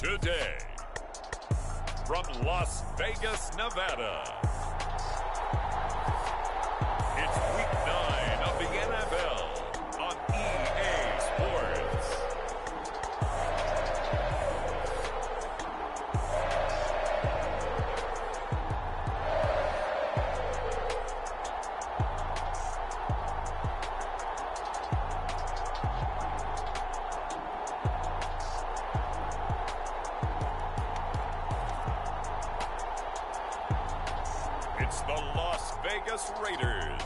today. From Las Vegas, Nevada, it's Week 9 of the NFL on EA Sports. It's the Las Vegas Raiders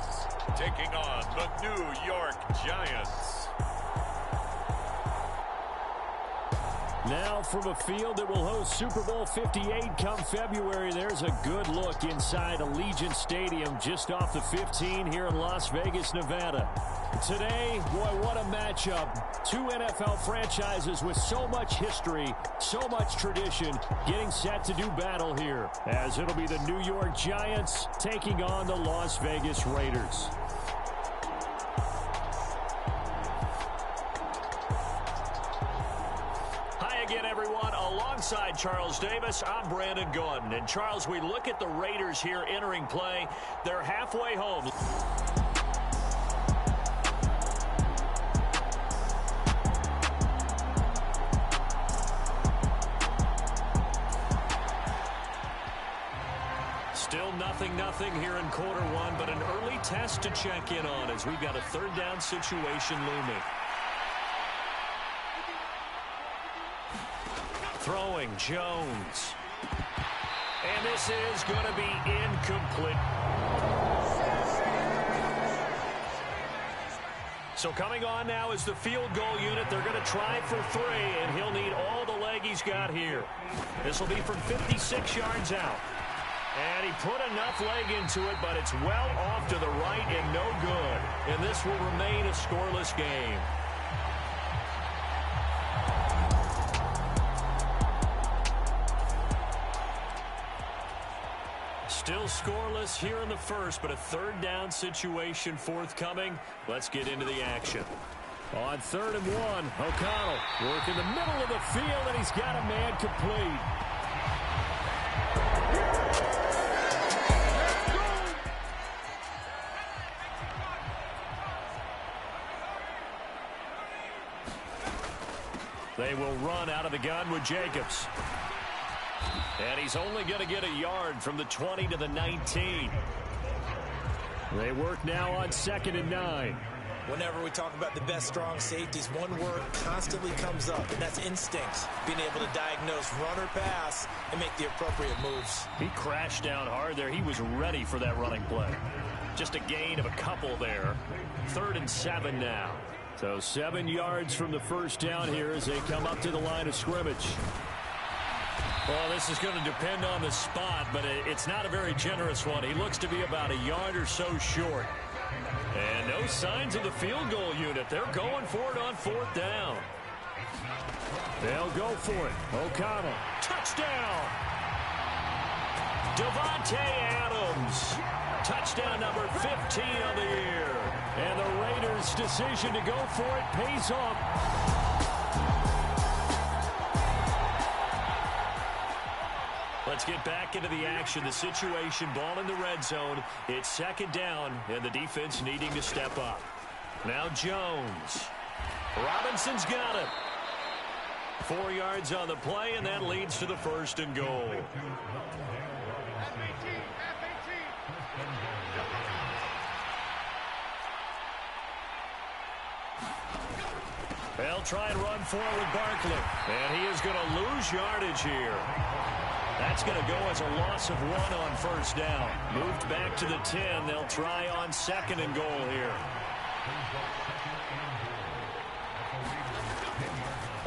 taking on the New York Giants. Now from a field that will host Super Bowl 58 come February, there's a good look inside Allegiant Stadium just off the 15 here in Las Vegas, Nevada. Today, boy, what a matchup. Two NFL franchises with so much history, so much tradition, getting set to do battle here, as it'll be the New York Giants taking on the Las Vegas Raiders. Hi again, everyone. Alongside Charles Davis, I'm Brandon Gordon. And Charles, we look at the Raiders here entering play. They're halfway home. Still nothing here in quarter one, but an early test to check in on as we've got a third down situation looming. Throwing Jones. And this is going to be incomplete. So coming on now is the field goal unit. They're going to try for 3, and he'll need all the leg he's got here. This will be from 56 yards out. And he put enough leg into it, but it's well off to the right and no good. And this will remain a scoreless game. Still scoreless here in the first, but a third down situation forthcoming. Let's get into the action. On 3rd and 1, O'Connell working the middle of the field, and he's got a man complete. They will run out of the gun with Jacobs. And he's only going to get a yard from the 20 to the 19. They work now on 2nd and 9. Whenever we talk about the best strong safeties, one word constantly comes up, and that's instinct. Being able to diagnose run or pass and make the appropriate moves. He crashed down hard there. He was ready for that running play. Just a gain of a couple there. 3rd and 7 now. So 7 yards from the first down here as they come up to the line of scrimmage. Well, this is going to depend on the spot, but it's not a very generous one. He looks to be about a yard or so short. And no signs of the field goal unit. They're going for it on 4th down. They'll go for it. O'Connell. Touchdown! Davante Adams. Touchdown number 15 of the year. And the Raiders' decision to go for it pays off. Let's get back into the action. The situation, ball in the red zone. It's 2nd down, and the defense needing to step up. Now Jones. Robinson's got it. 4 yards on the play, and that leads to the 1st and goal. They'll try and run forward with Barkley. And he is going to lose yardage here. That's going to go as a loss of 1 on 1st down. Moved back to the 10. They'll try on 2nd and goal here.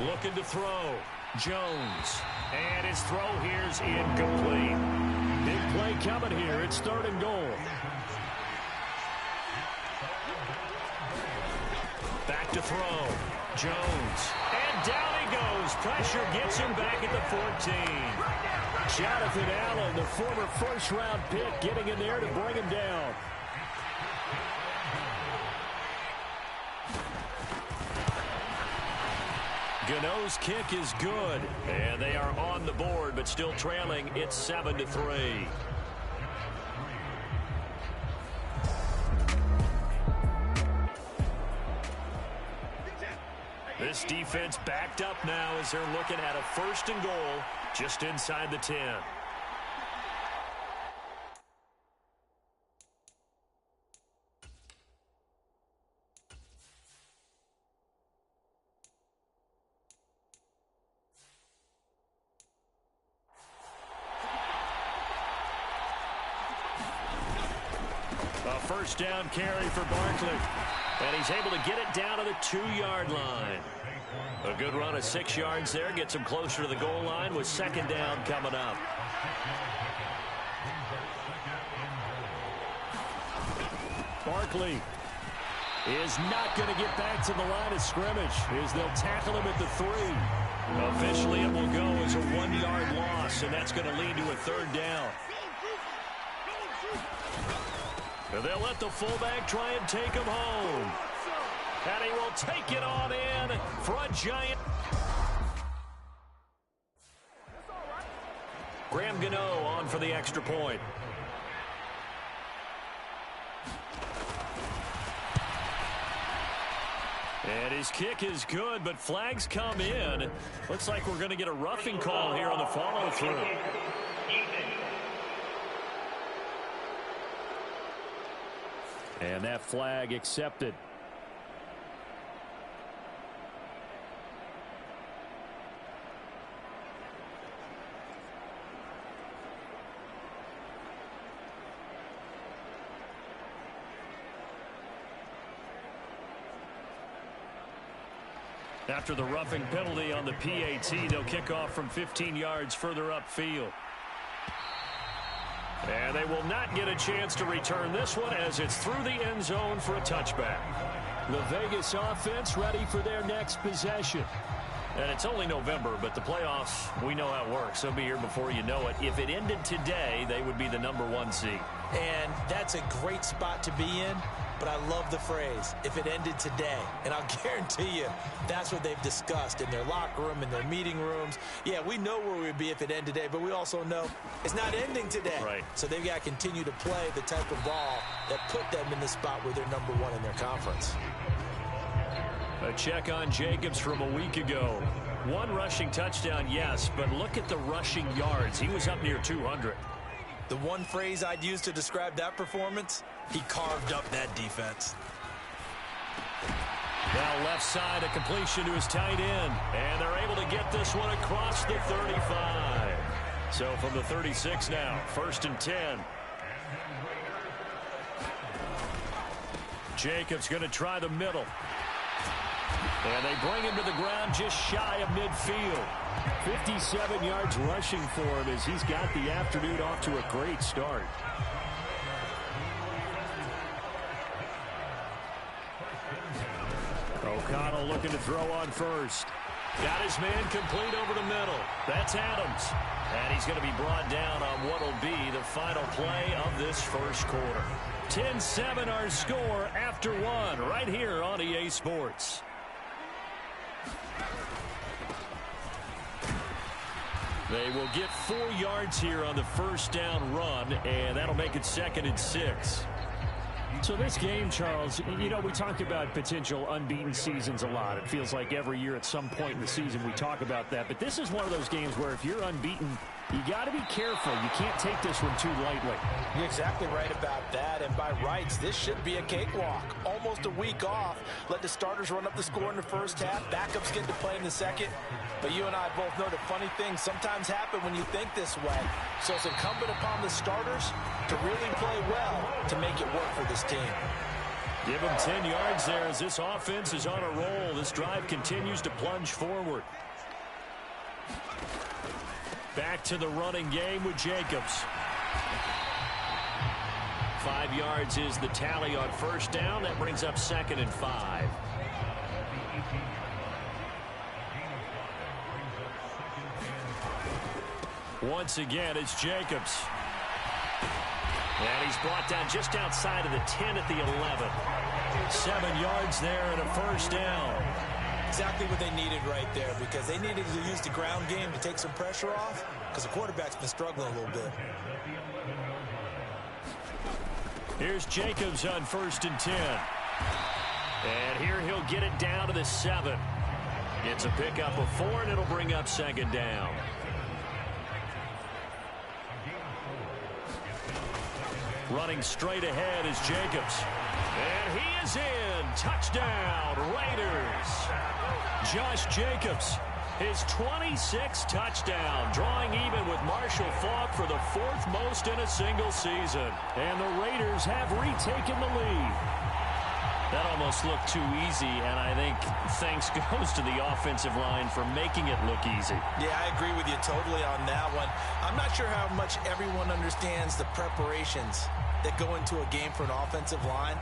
Looking to throw. Jones. And his throw here is incomplete. Big play coming here. It's 3rd and goal. Back to throw. Jones. And down he goes. Pressure gets him back at the 14. Jonathan Allen, the former first-round pick, getting in there to bring him down. Gano's kick is good. And they are on the board, but still trailing. It's 7-3. This defense backed up now as they're looking at a 1st and goal just inside the 10. A 1st down carry for Barkley. And he's able to get it down to the 2-yard line. A good run of 6 yards there. Gets him closer to the goal line with 2nd down coming up. Barkley is not going to get back to the line of scrimmage as they'll tackle him at the 3. Officially, it will go as a 1-yard loss, and that's going to lead to a 3rd down. And they'll let the fullback try and take him home. And he will take it on in for a giant. Graham Gano on for the extra point. And his kick is good, but flags come in. Looks like we're going to get a roughing call here on the follow-through. And that flag accepted. After the roughing penalty on the PAT, they'll kick off from 15 yards further upfield. And they will not get a chance to return this one as it's through the end zone for a touchback. The Vegas offense ready for their next possession. And it's only November, but the playoffs, we know how it works. They'll be here before you know it. If it ended today, they would be the #1 seed. And that's a great spot to be in. But I love the phrase, if it ended today. And I'll guarantee you, that's what they've discussed in their locker room, in their meeting rooms. Yeah, we know where we'd be if it ended today, but we also know it's not ending today. Right. So they've got to continue to play the type of ball that put them in the spot where they're #1 in their conference. A check on Jacobs from a week ago. 1 rushing touchdown, yes, but look at the rushing yards. He was up near 200. The one phrase I'd use to describe that performance, he carved up that defense. Now left side, a completion to his tight end. And they're able to get this one across the 35. So from the 36 now, 1st and 10. Jacobs going to try the middle. And they bring him to the ground just shy of midfield. 57 yards rushing for him as he's got the afternoon off to a great start. O'Connell looking to throw on first. Got his man complete over the middle. That's Adams. And he's going to be brought down on what will be the final play of this first quarter. 10-7 our score after 1 right here on EA Sports. They will get 4 yards here on the 1st down run, and that'll make it 2nd and 6. So this game, Charles, you know, we talk about potential unbeaten seasons a lot. It feels like every year at some point in the season we talk about that. But this is one of those games where if you're unbeaten, you got to be careful. You can't take this one too lightly. You're exactly right about that. And by rights, this should be a cakewalk. Almost a week off. Let the starters run up the score in the first half. Backups get to play in the second. But you and I both know the funny things sometimes happen when you think this way. So it's incumbent upon the starters to really play well to make it work for this team. Give them 10 yards there as this offense is on a roll. This drive continues to plunge forward. Back to the running game with Jacobs. 5 yards is the tally on 1st down. That brings up 2nd and 5. Once again, it's Jacobs. And he's brought down just outside of the 10 at the 11. 7 yards there and a 1st down. Exactly what they needed right there, because they needed to use the ground game to take some pressure off, because the quarterback's been struggling a little bit. Here's Jacobs on 1st and 10. And here he'll get it down to the 7. It's a pickup of 4, and it'll bring up 2nd down. Running straight ahead is Jacobs. And he is in. Touchdown, Raiders. Josh Jacobs, his 26th touchdown, drawing even with Marshall Faulk for the 4th most in a single season. And the Raiders have retaken the lead. That almost looked too easy, and I think thanks goes to the offensive line for making it look easy. Yeah, I agree with you totally on that one. I'm not sure how much everyone understands the preparations that go into a game for an offensive line,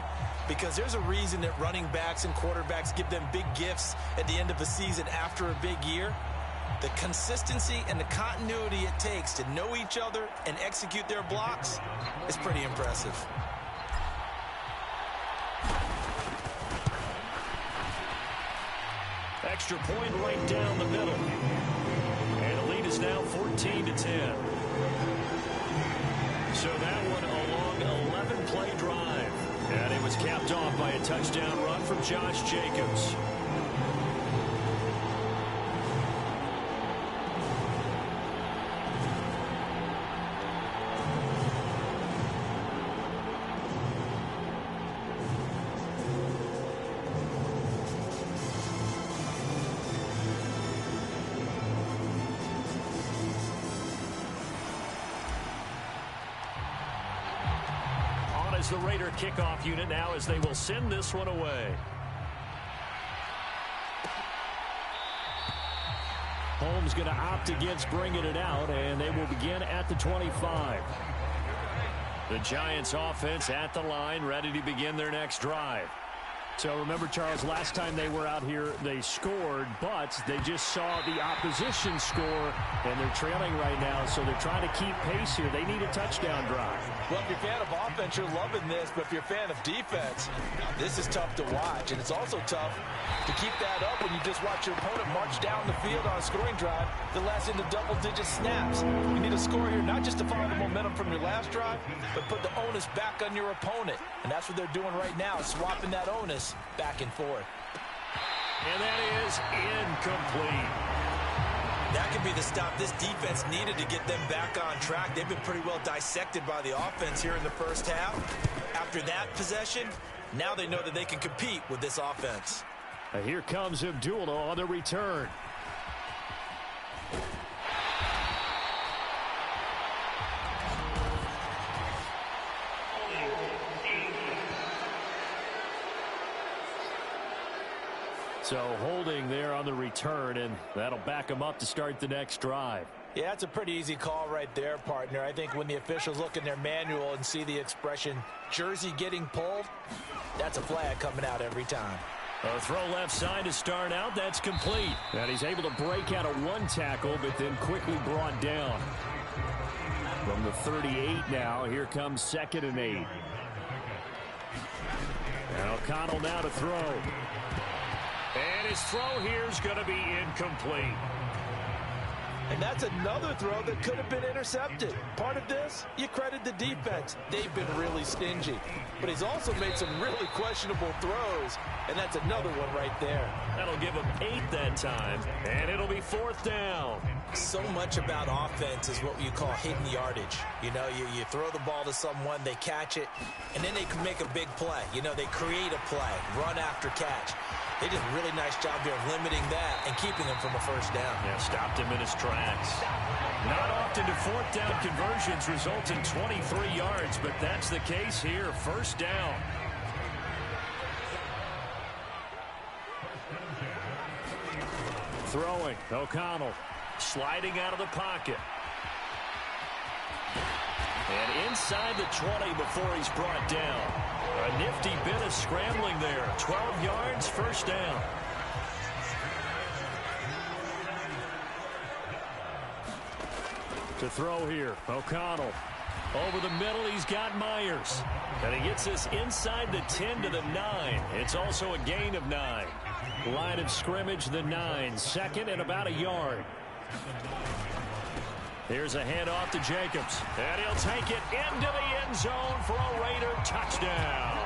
because there's a reason that running backs and quarterbacks give them big gifts at the end of a season after a big year. The consistency and the continuity it takes to know each other and execute their blocks is pretty impressive. Extra point right down the middle. And the lead is now 14-10. So that one a long 11-play drive. And it was capped off by a touchdown run from Josh Jacobs. As the Raider kickoff unit now, as they will send this one away. Holmes going to opt against bringing it out, and they will begin at the 25. The Giants offense at the line, ready to begin their next drive. So remember, Charles, last time they were out here, they scored, but they just saw the opposition score, and they're trailing right now, so they're trying to keep pace here. They need a touchdown drive. Well, if you're a fan of offense, you're loving this, but if you're a fan of defense, this is tough to watch, and it's also tough to keep that up when you just watch your opponent march down the field on a scoring drive that lasts into double-digit snaps. You need a score here, not just to follow the momentum from your last drive, but put the onus back on your opponent, and that's what they're doing right now, swapping that onus back and forth. And that is incomplete. That could be the stop this defense needed to get them back on track. They've been pretty well dissected by the offense here in the first half. After that possession, now they know that they can compete with this offense. And here comes Abdullah on the return. So holding there on the return, and that'll back them up to start the next drive. Yeah, that's a pretty easy call right there, partner. I think when the officials look in their manual and see the expression jersey getting pulled, that's a flag coming out every time. A throw left side to start out. That's complete. And he's able to break out of one tackle, but then quickly brought down. From the 38 now, here comes 2nd and 8. And O'Connell now to throw. And his throw here is going to be incomplete. And that's another throw that could have been intercepted. Part of this, you credit the defense. They've been really stingy. But he's also made some really questionable throws, and that's another one right there. That'll give him 8 that time, and it'll be 4th down. So much about offense is what you call hidden yardage. You know, you throw the ball to someone, they catch it, and then they can make a big play. You know, they create a play, run after catch. They did a really nice job there of limiting that and keeping him from a first down. Yeah, stopped him in his tracks. Not often do 4th down conversions result in 23 yards, but that's the case here. First down. Throwing, O'Connell sliding out of the pocket. And inside the 20 before he's brought down. A nifty bit of scrambling there. 12 yards, first down. To throw here, O'Connell. Over the middle, he's got Myers. And he gets this inside the 10 to the 9. It's also a gain of 9. Line of scrimmage, the 9. Second and about a yard. Here's a handoff to Jacobs. And he'll take it into the end zone for a Raider touchdown.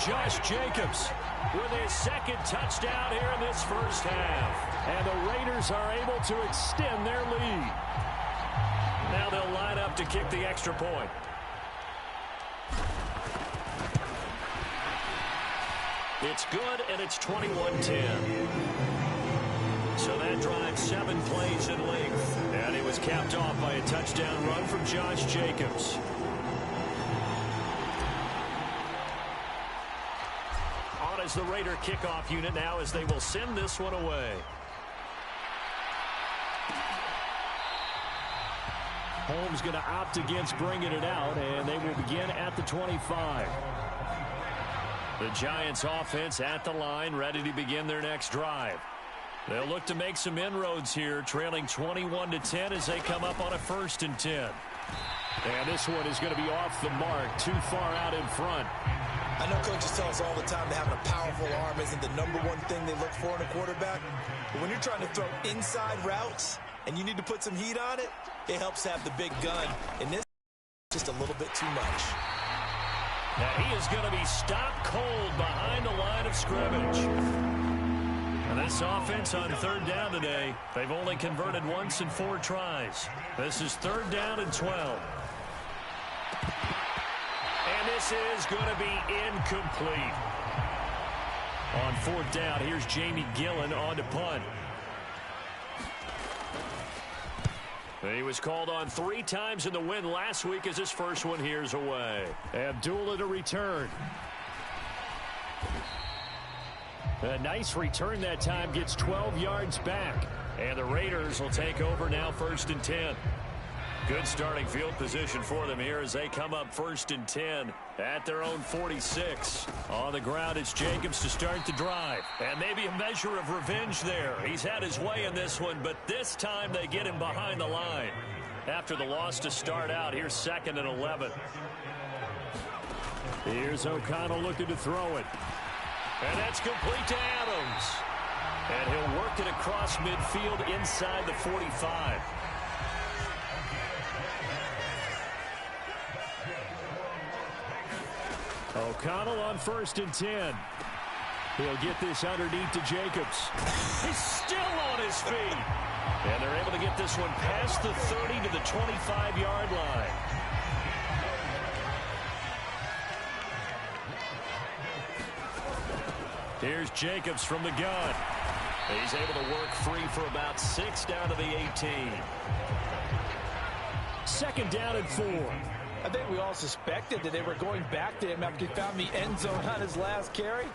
Josh Jacobs with his second touchdown here in this first half. And the Raiders are able to extend their lead. Now they'll line up to kick the extra point. It's good, and it's 21-10. So that drive 7 plays in length. And it was capped off by a touchdown run from Josh Jacobs. On as the Raider kickoff unit now as they will send this one away. Holmes going to opt against bringing it out, and they will begin at the 25. The Giants offense at the line, ready to begin their next drive. They'll look to make some inroads here, trailing 21-10 as they come up on a 1st and 10. And this one is going to be off the mark, too far out in front. I know coaches tell us all the time that having a powerful arm isn't the #1 thing they look for in a quarterback. But when you're trying to throw inside routes and you need to put some heat on it, it helps have the big gun. And this is just a little bit too much. Now he is going to be stopped cold behind the line of scrimmage. And this offense on 3rd down today, they've only converted once in 4 tries. This is 3rd down and 12. And this is going to be incomplete. On 4th down, here's Jamie Gillen on to punt. He was called on 3 times in the win last week as his first one here's away. Abdullah to return. A nice return that time, gets 12 yards back. And the Raiders will take over now 1st and 10. Good starting field position for them here as they come up 1st and 10 at their own 46. On the ground, it's Jacobs to start the drive. And maybe a measure of revenge there. He's had his way in this one, but this time they get him behind the line. After the loss to start out, here's 2nd and 11. Here's O'Connell looking to throw it. And that's complete to Adams. And he'll work it across midfield inside the 45. O'Connell on 1st and 10. He'll get this underneath to Jacobs. He's still on his feet. And they're able to get this one past the 30 to the 25-yard line. Here's Jacobs from the gun. He's able to work free for about 6 down to the 18. 2nd down and 4. I think we all suspected that they were going back to him after he found the end zone on his last carry.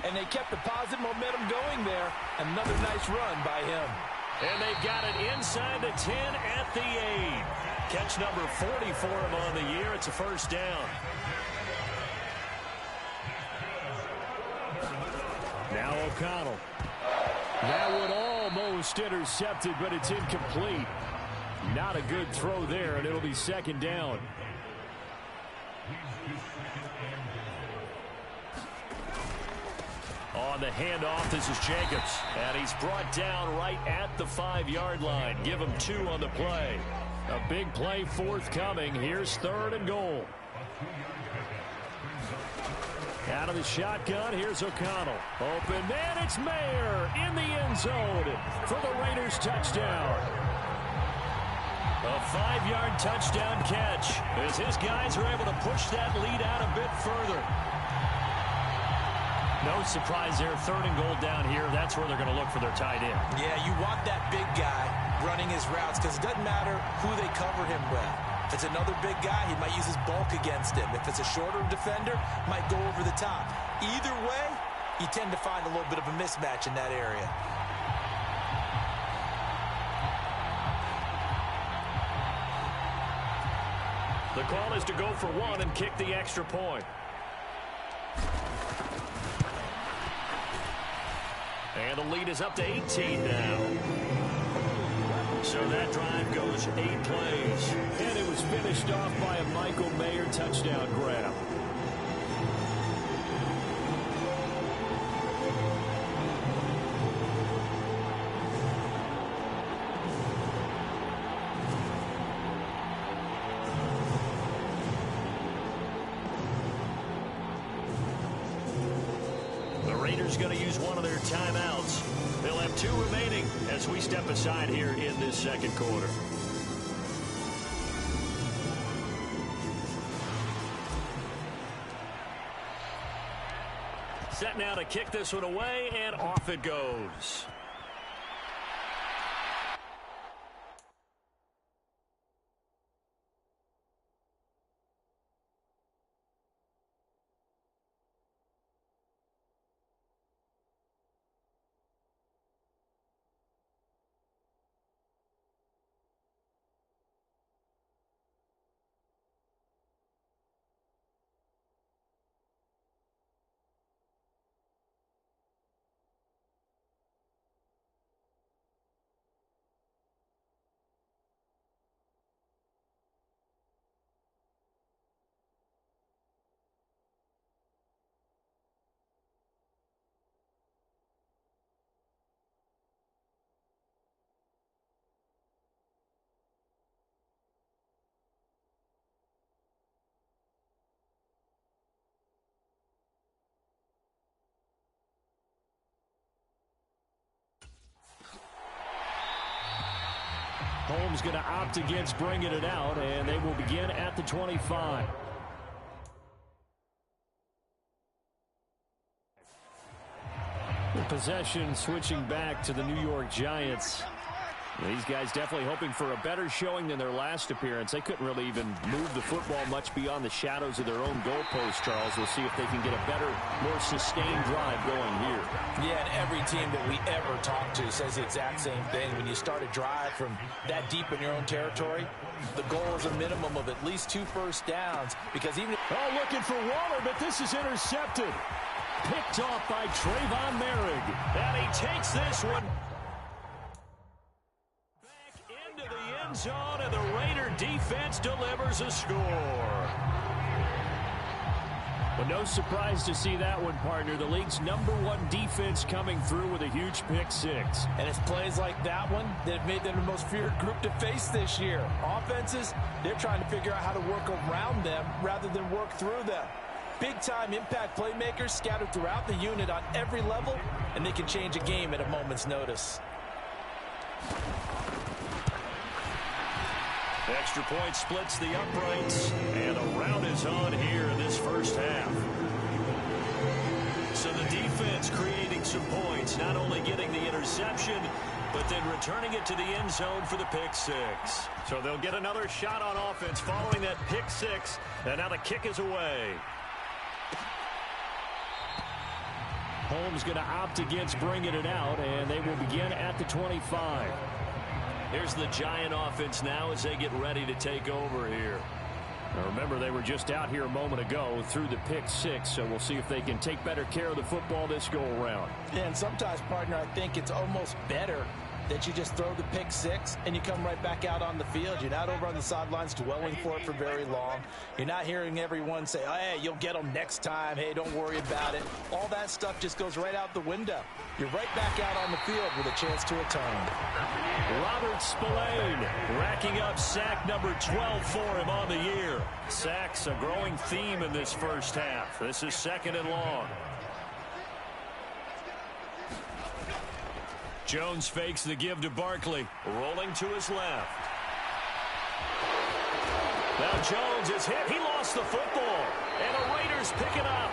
And they kept the positive momentum going there. Another nice run by him. And they've got it inside the 10 at the 8. Catch number 40 for him on the year. It's a 1st down. Now O'Connell. That would almost intercepted, but it's incomplete. Not a good throw there, and it'll be 2nd down. On the handoff, this is Jacobs. And he's brought down right at the 5-yard line. Give him 2 on the play. A big play forthcoming. Here's 3rd and goal. Out of the shotgun, here's O'Connell. Open man, it's Mayer in the end zone for the Raiders touchdown. A 5-yard touchdown catch as his guys are able to push that lead out a bit further. No surprise there, 3rd and goal down here. That's where they're going to look for their tight end. Yeah, you want that big guy running his routes because it doesn't matter who they cover him with. If it's another big guy, he might use his bulk against him. If it's a shorter defender, might go over the top. Either way, you tend to find a little bit of a mismatch in that area. The call is to go for 1 and kick the extra point. And the lead is up to 18 now. So that drive goes 8 plays. And it was finished off by a Michael Mayer touchdown grab. Raiders going to use one of their timeouts. They'll have 2 remaining as we step aside here in this second quarter. Set now to kick this one away, and off it goes. Holmes going to opt against bringing it out, and they will begin at the 25. The possession switching back to the New York Giants. These guys definitely hoping for a better showing than their last appearance. They couldn't really even move the football much beyond the shadows of their own goalpost, Charles. We'll see if they can get a better, more sustained drive going here. Yeah, and every team that we ever talk to says the exact same thing. When you start a drive from that deep in your own territory, the goal is a minimum of at least 2 first downs. Because even looking for Waller, but this is intercepted. Picked off by Trayvon Merrick. And he takes this one zone, and the Raider defense delivers a score. Well, no surprise to see that one, partner. The league's #1 defense coming through with a huge pick 6. And it's plays like that one that have made them the most feared group to face this year. Offenses, they're trying to figure out how to work around them rather than work through them. Big-time impact playmakers scattered throughout the unit on every level, and they can change a game at a moment's notice. Extra point splits the uprights, and a rout is on here in this first half. So the defense creating some points, not only getting the interception, but then returning it to the end zone for the pick 6. So they'll get another shot on offense following that pick 6, and now the kick is away. Holmes going to opt against bringing it out, and they will begin at the 25. Here's the Giant offense now as they get ready to take over here. Now remember, they were just out here a moment ago through the pick 6, so we'll see if they can take better care of the football this go-around. Yeah, and sometimes, partner, I think it's almost better that you just throw the pick 6 and you come right back out on the field. You're not over on the sidelines dwelling for it for very long. You're not hearing everyone say, oh, hey, you'll get them next time. Hey, don't worry about it. All that stuff just goes right out the window. You're right back out on the field with a chance to atone. Robert Spillane racking up sack number 12 for him on the year. Sacks a growing theme in this first half. This is 2nd and long. Jones fakes the give to Barkley, rolling to his left. Now Jones is hit. He lost the football, and the Raiders pick it up.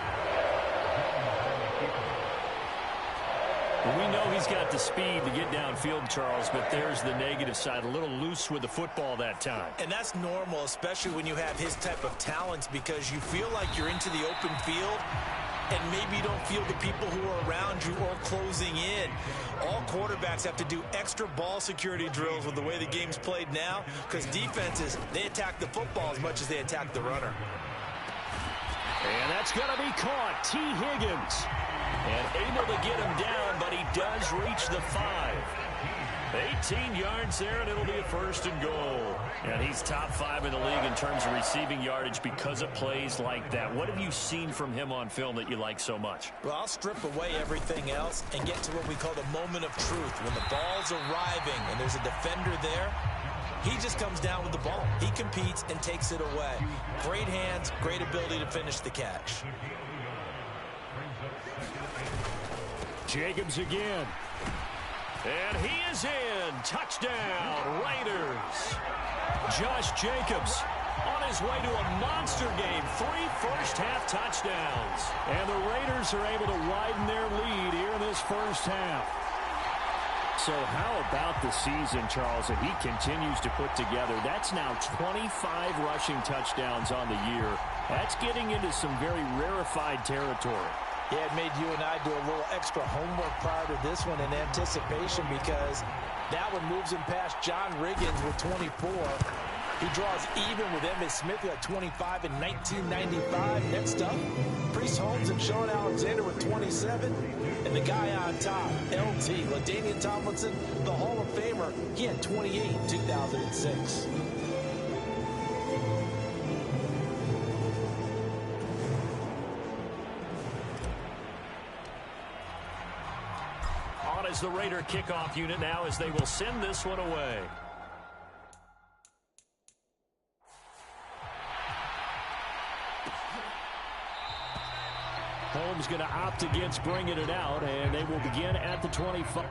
We know he's got the speed to get downfield, Charles, but there's the negative side. A little loose with the football that time. And that's normal, especially when you have his type of talents, because you feel like you're into the open field and maybe you don't feel the people who are around you or closing in. All quarterbacks have to do extra ball security drills with the way the game's played now, because defenses, they attack the football as much as they attack the runner. And that's going to be caught. T. Higgins. And able to get him down, but he does reach the 5. 18 yards there, and it'll be a 1st and goal. And he's top 5 in the league in terms of receiving yardage because of plays like that. What have you seen from him on film that you like so much? Well, I'll strip away everything else and get to what we call the moment of truth. When the ball's arriving and there's a defender there, he just comes down with the ball. He competes and takes it away. Great hands, great ability to finish the catch. Jacobs again. And he is in. Touchdown, Raiders. Josh Jacobs on his way to a monster game. 3 first-half touchdowns. And the Raiders are able to widen their lead here in this first half. So how about the season, Charles, that he continues to put together? That's now 25 rushing touchdowns on the year. That's getting into some very rarefied territory. Yeah, it made you and I do a little extra homework prior to this one in anticipation, because that one moves him past John Riggins with 24. He draws even with Emmitt Smith at 25 in 1995. Next up, Priest Holmes and Sean Alexander with 27. And the guy on top, LT, LaDainian Tomlinson, the Hall of Famer, he had 28 in 2006. On is the Raider kickoff unit now as they will send this one away. Holmes going to opt against bringing it out, and they will begin at the 25.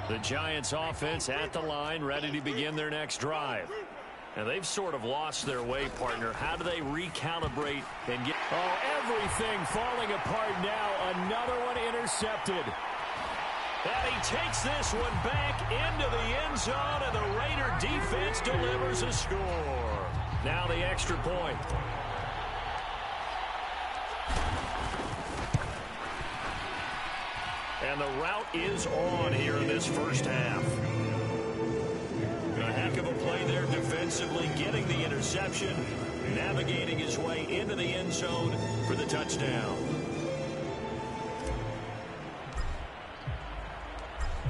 The Giants offense at the line, ready to begin their next drive. And they've sort of lost their way, partner. How do they recalibrate and get... Oh, everything falling apart now. Another one intercepted. And he takes this one back into the end zone, and the Raider defense delivers a score. Now the extra point. And the route is on here in this first half. A heck of a play there defensively, getting the interception, navigating his way into the end zone for the touchdown.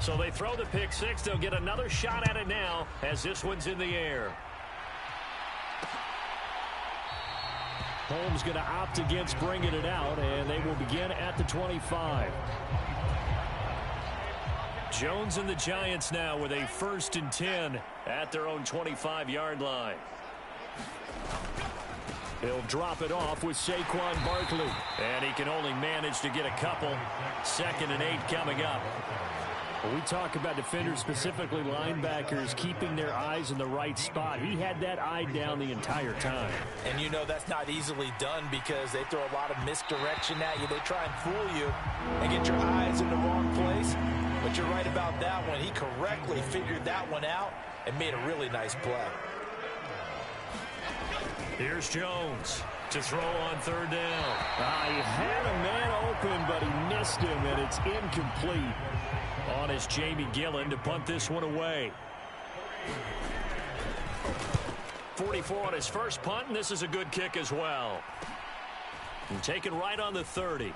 So they throw the pick six. They'll get another shot at it now as this one's in the air. Holmes going to opt against bringing it out, and they will begin at the 25. Jones and the Giants now with a 1st and 10 at their own 25-yard line. He'll drop it off with Saquon Barkley. And he can only manage to get a couple. 2nd and 8 coming up. When we talk about defenders, specifically linebackers, keeping their eyes in the right spot. He had that eye down the entire time. And you know that's not easily done because they throw a lot of misdirection at you. They try and fool you and get your eyes in the wrong place. But you're right about that one. He correctly figured that one out and made a really nice play. Here's Jones to throw on 3rd down. He had a man open, but he missed him, and it's incomplete. On is Jamie Gillen to punt this one away. 44 on his first punt, and this is a good kick as well. And taken right on the 30.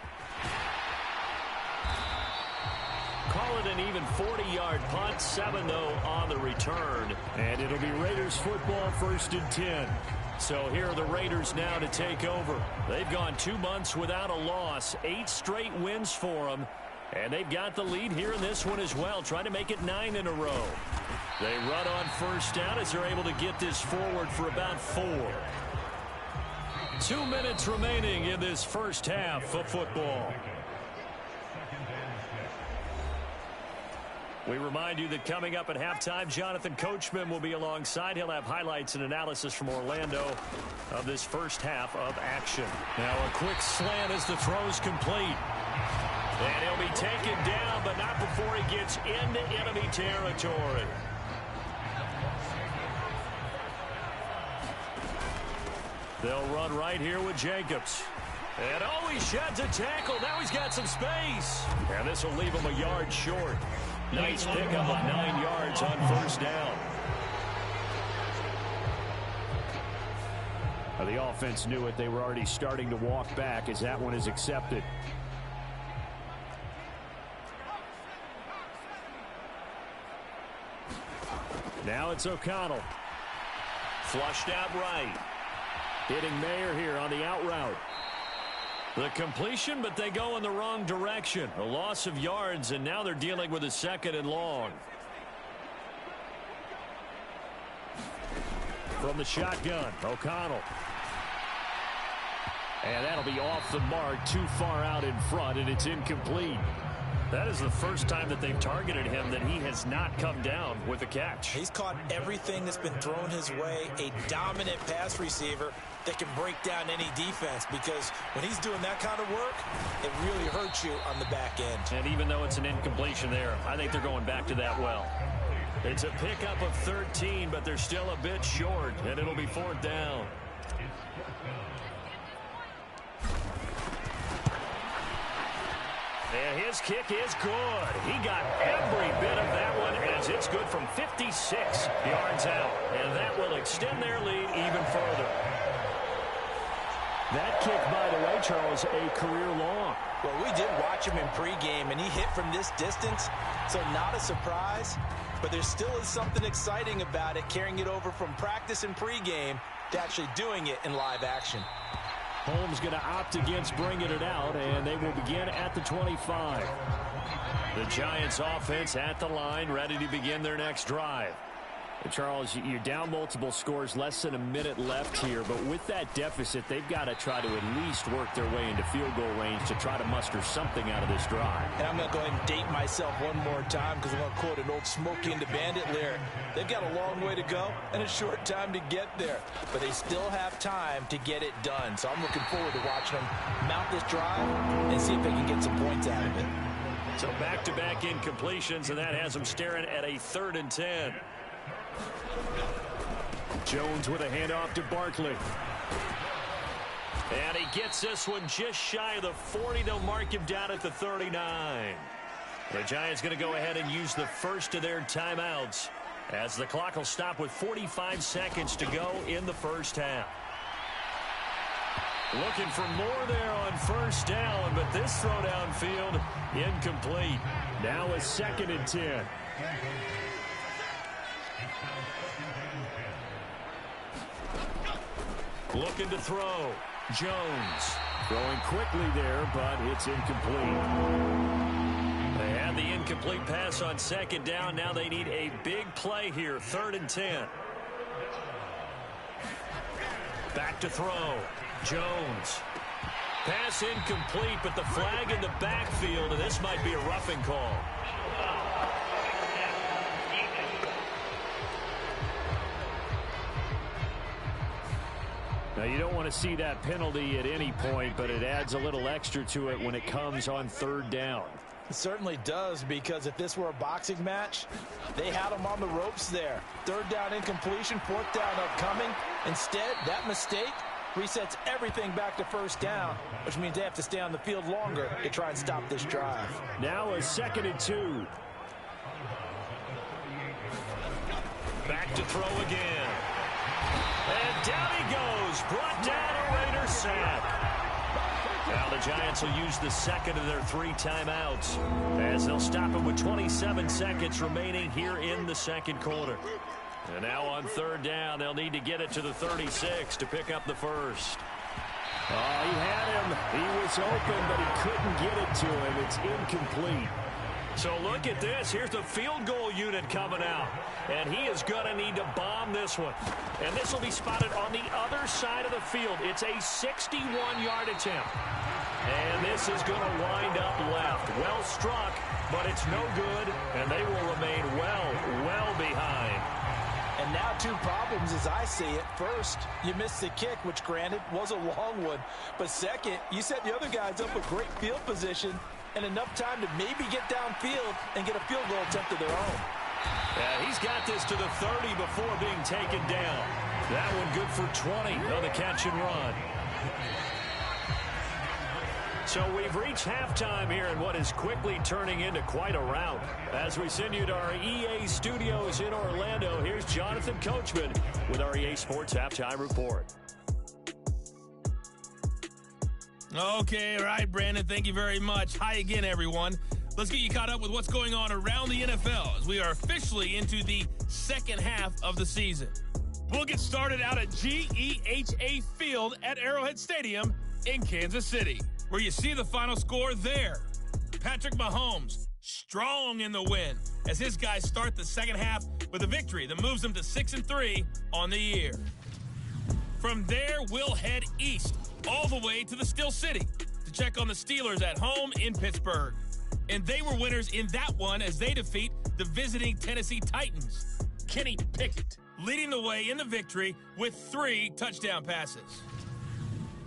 Call it an even 40-yard punt. 7, though, on the return. And it'll be Raiders football, 1st and 10. So here are the Raiders now to take over. They've gone 2 months without a loss. 8 straight wins for them. And they've got the lead here in this one as well, trying to make it 9 in a row. They run on 1st down as they're able to get this forward for about 4. 2 minutes remaining in this first half of football. We remind you that coming up at halftime, Jonathan Coachman will be alongside. He'll have highlights and analysis from Orlando of this first half of action. Now a quick slant as the throw's complete. And he'll be taken down, but not before before he gets into enemy territory. They'll run right here with Jacobs. And oh, he sheds a tackle. Now he's got some space. And this will leave him a yard short. Nice pickup of 9 yards on first down. The offense knew it. They were already starting to walk back as that one is accepted. Now it's O'Connell. Flushed out right. Hitting Mayer here on the out route. The completion, but they go in the wrong direction. A loss of yards, and now they're dealing with a 2nd and long. From the shotgun, O'Connell. And that'll be off the mark, too far out in front, and it's incomplete. That is the first time that they've targeted him that he has not come down with a catch. He's caught everything that's been thrown his way. A dominant pass receiver that can break down any defense, because when he's doing that kind of work, it really hurts you on the back end. And even though it's an incompletion there, I think they're going back to that well. It's a pickup of 13, but they're still a bit short, and it'll be 4th down. And his kick is good. He got every bit of that one as it's good from 56 yards out. And that will extend their lead even further. That kick, by the way, Charles, a career long. Well, we did watch him in pregame, and he hit from this distance, so not a surprise. But there still is something exciting about it, carrying it over from practice and pregame to actually doing it in live action. Holmes going to opt against bringing it out, and they will begin at the 25. The Giants offense at the line, ready to begin their next drive. Charles, you're down multiple scores, less than a minute left here, but with that deficit, they've got to try to at least work their way into field goal range to try to muster something out of this drive. And I'm going to go ahead and date myself one more time because I'm going to quote an old Smokey and the Bandit lyric. They've got a long way to go and a short time to get there, but they still have time to get it done. So I'm looking forward to watching them mount this drive and see if they can get some points out of it. So back-to-back incompletions, and that has them staring at a 3rd and 10. Jones with a handoff to Barkley. And he gets this one just shy of the 40. They'll mark him down at the 39. The Giants going to go ahead and use the first of their timeouts as the clock will stop with 45 seconds to go in the first half. Looking for more there on first down, but this throw downfield incomplete. Now a 2nd and 10. Looking to throw. Jones throwing quickly there, but it's incomplete. They had the incomplete pass on 2nd down. Now they need a big play here. 3rd and 10. Back to throw. Jones. Pass incomplete, but the flag in the backfield, and this might be a roughing call. Now, you don't want to see that penalty at any point, but it adds a little extra to it when it comes on 3rd down. It certainly does, because if this were a boxing match, they had him on the ropes there. 3rd down incompletion, 4th down upcoming. Instead, that mistake resets everything back to 1st down, which means they have to stay on the field longer to try and stop this drive. Now a 2nd and 2. Back to throw again. And down he goes. Brought down a Raider sack. Now the Giants will use the 2nd of their 3 timeouts as they'll stop him with 27 seconds remaining here in the 2nd quarter. And now on 3rd down, they'll need to get it to the 36 to pick up the first. Oh, he had him. He was open, but he couldn't get it to him. It's incomplete. So look at this. Here's the field goal unit coming out. And he is going to need to bomb this one. And this will be spotted on the other side of the field. It's a 61-yard attempt. And this is going to wind up left. Well struck, but it's no good. And they will remain well behind. And now 2 problems as I see it. First, you missed the kick, which granted was a long one. But second, you set the other guys up with great field position and enough time to maybe get downfield field and get a field goal attempt of their own. Yeah, he's got this to the 30 before being taken down. That one good for 20 on the catch and run. So we've reached halftime here in what is quickly turning into quite a rout. As we send you to our EA studios in Orlando, here's Jonathan Coachman with our EA Sports Halftime Report. Okay, all right, Brandon, thank you very much. Hi again, everyone. Let's get you caught up with what's going on around the NFL as we are officially into the second half of the season. We'll get started out at GEHA Field at Arrowhead Stadium in Kansas City, where you see the final score there. Patrick Mahomes, strong in the win as his guys start the second half with a victory that moves them to 6-3 on the year. From there, we'll head east all the way to the Steel City to check on the Steelers at home in Pittsburgh. And they were winners in that one as they defeat the visiting Tennessee Titans. Kenny Pickett leading the way in the victory with 3 touchdown passes.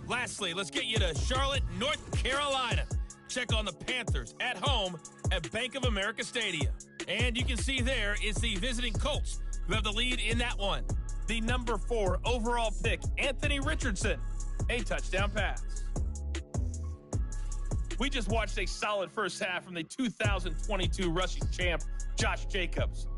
Lastly, let's get you to Charlotte, North Carolina. Check on the Panthers at home at Bank of America Stadium. And you can see there is the visiting Colts who have the lead in that one. The number 4 overall pick, Anthony Richardson, a touchdown pass. We just watched a solid first half from the 2022 rushing champ, Josh Jacobs.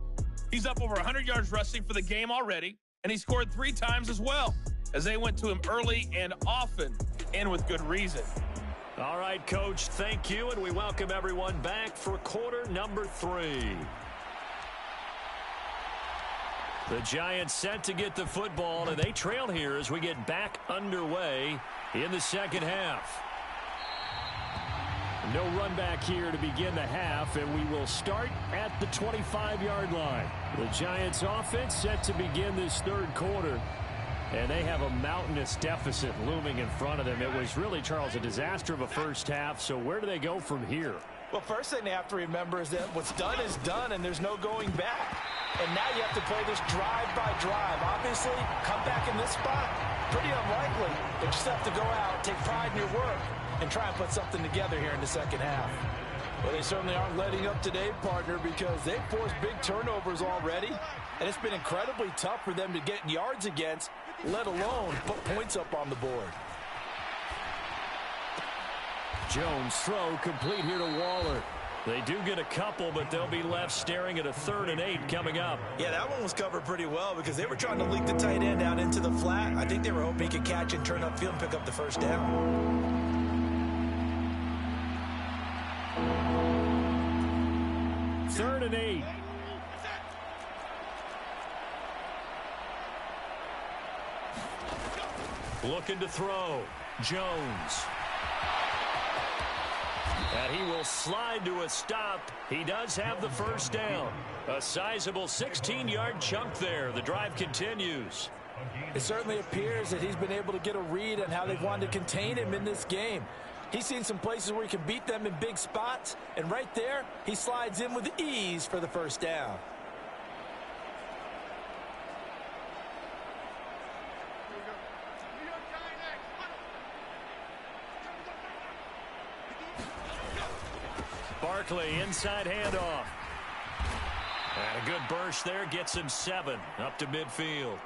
He's up over 100 yards rushing for the game already, and he scored 3 times as well, as they went to him early and often, and with good reason. All right, Coach, thank you, and we welcome everyone back for quarter number 3. The Giants set to get the football, and they trail here as we get back underway in the second half. No run back here to begin the half, and we will start at the 25-yard line. The Giants offense set to begin this third quarter, and they have a mountainous deficit looming in front of them. It was really, Charles, a disaster of a first half, so where do they go from here? Well, first thing they have to remember is that what's done is done, and there's no going back. And now you have to play this drive by drive. Obviously, come back in this spot, pretty unlikely, but you just have to go out, take pride in your work, and try and put something together here in the second half. Well, they certainly aren't letting up today, partner, because they've forced big turnovers already, and it's been incredibly tough for them to get yards against, let alone put points up on the board. Jones' throw complete here to Waller. They do get a couple, but they'll be left staring at a 3rd and 8 coming up. Yeah, that one was covered pretty well because they were trying to leak the tight end out into the flat. I think they were hoping he could catch and turn upfield and pick up the first down. 3rd and 8. Looking to throw. Jones. And he will slide to a stop. He does have the first down. A sizable 16-yard chunk there. The drive continues. It certainly appears that he's been able to get a read on how they've wanted to contain him in this game. He's seen some places where he can beat them in big spots, and right there, he slides in with ease for the first down. Barkley, inside handoff. And a good burst there gets him 7 up to midfield.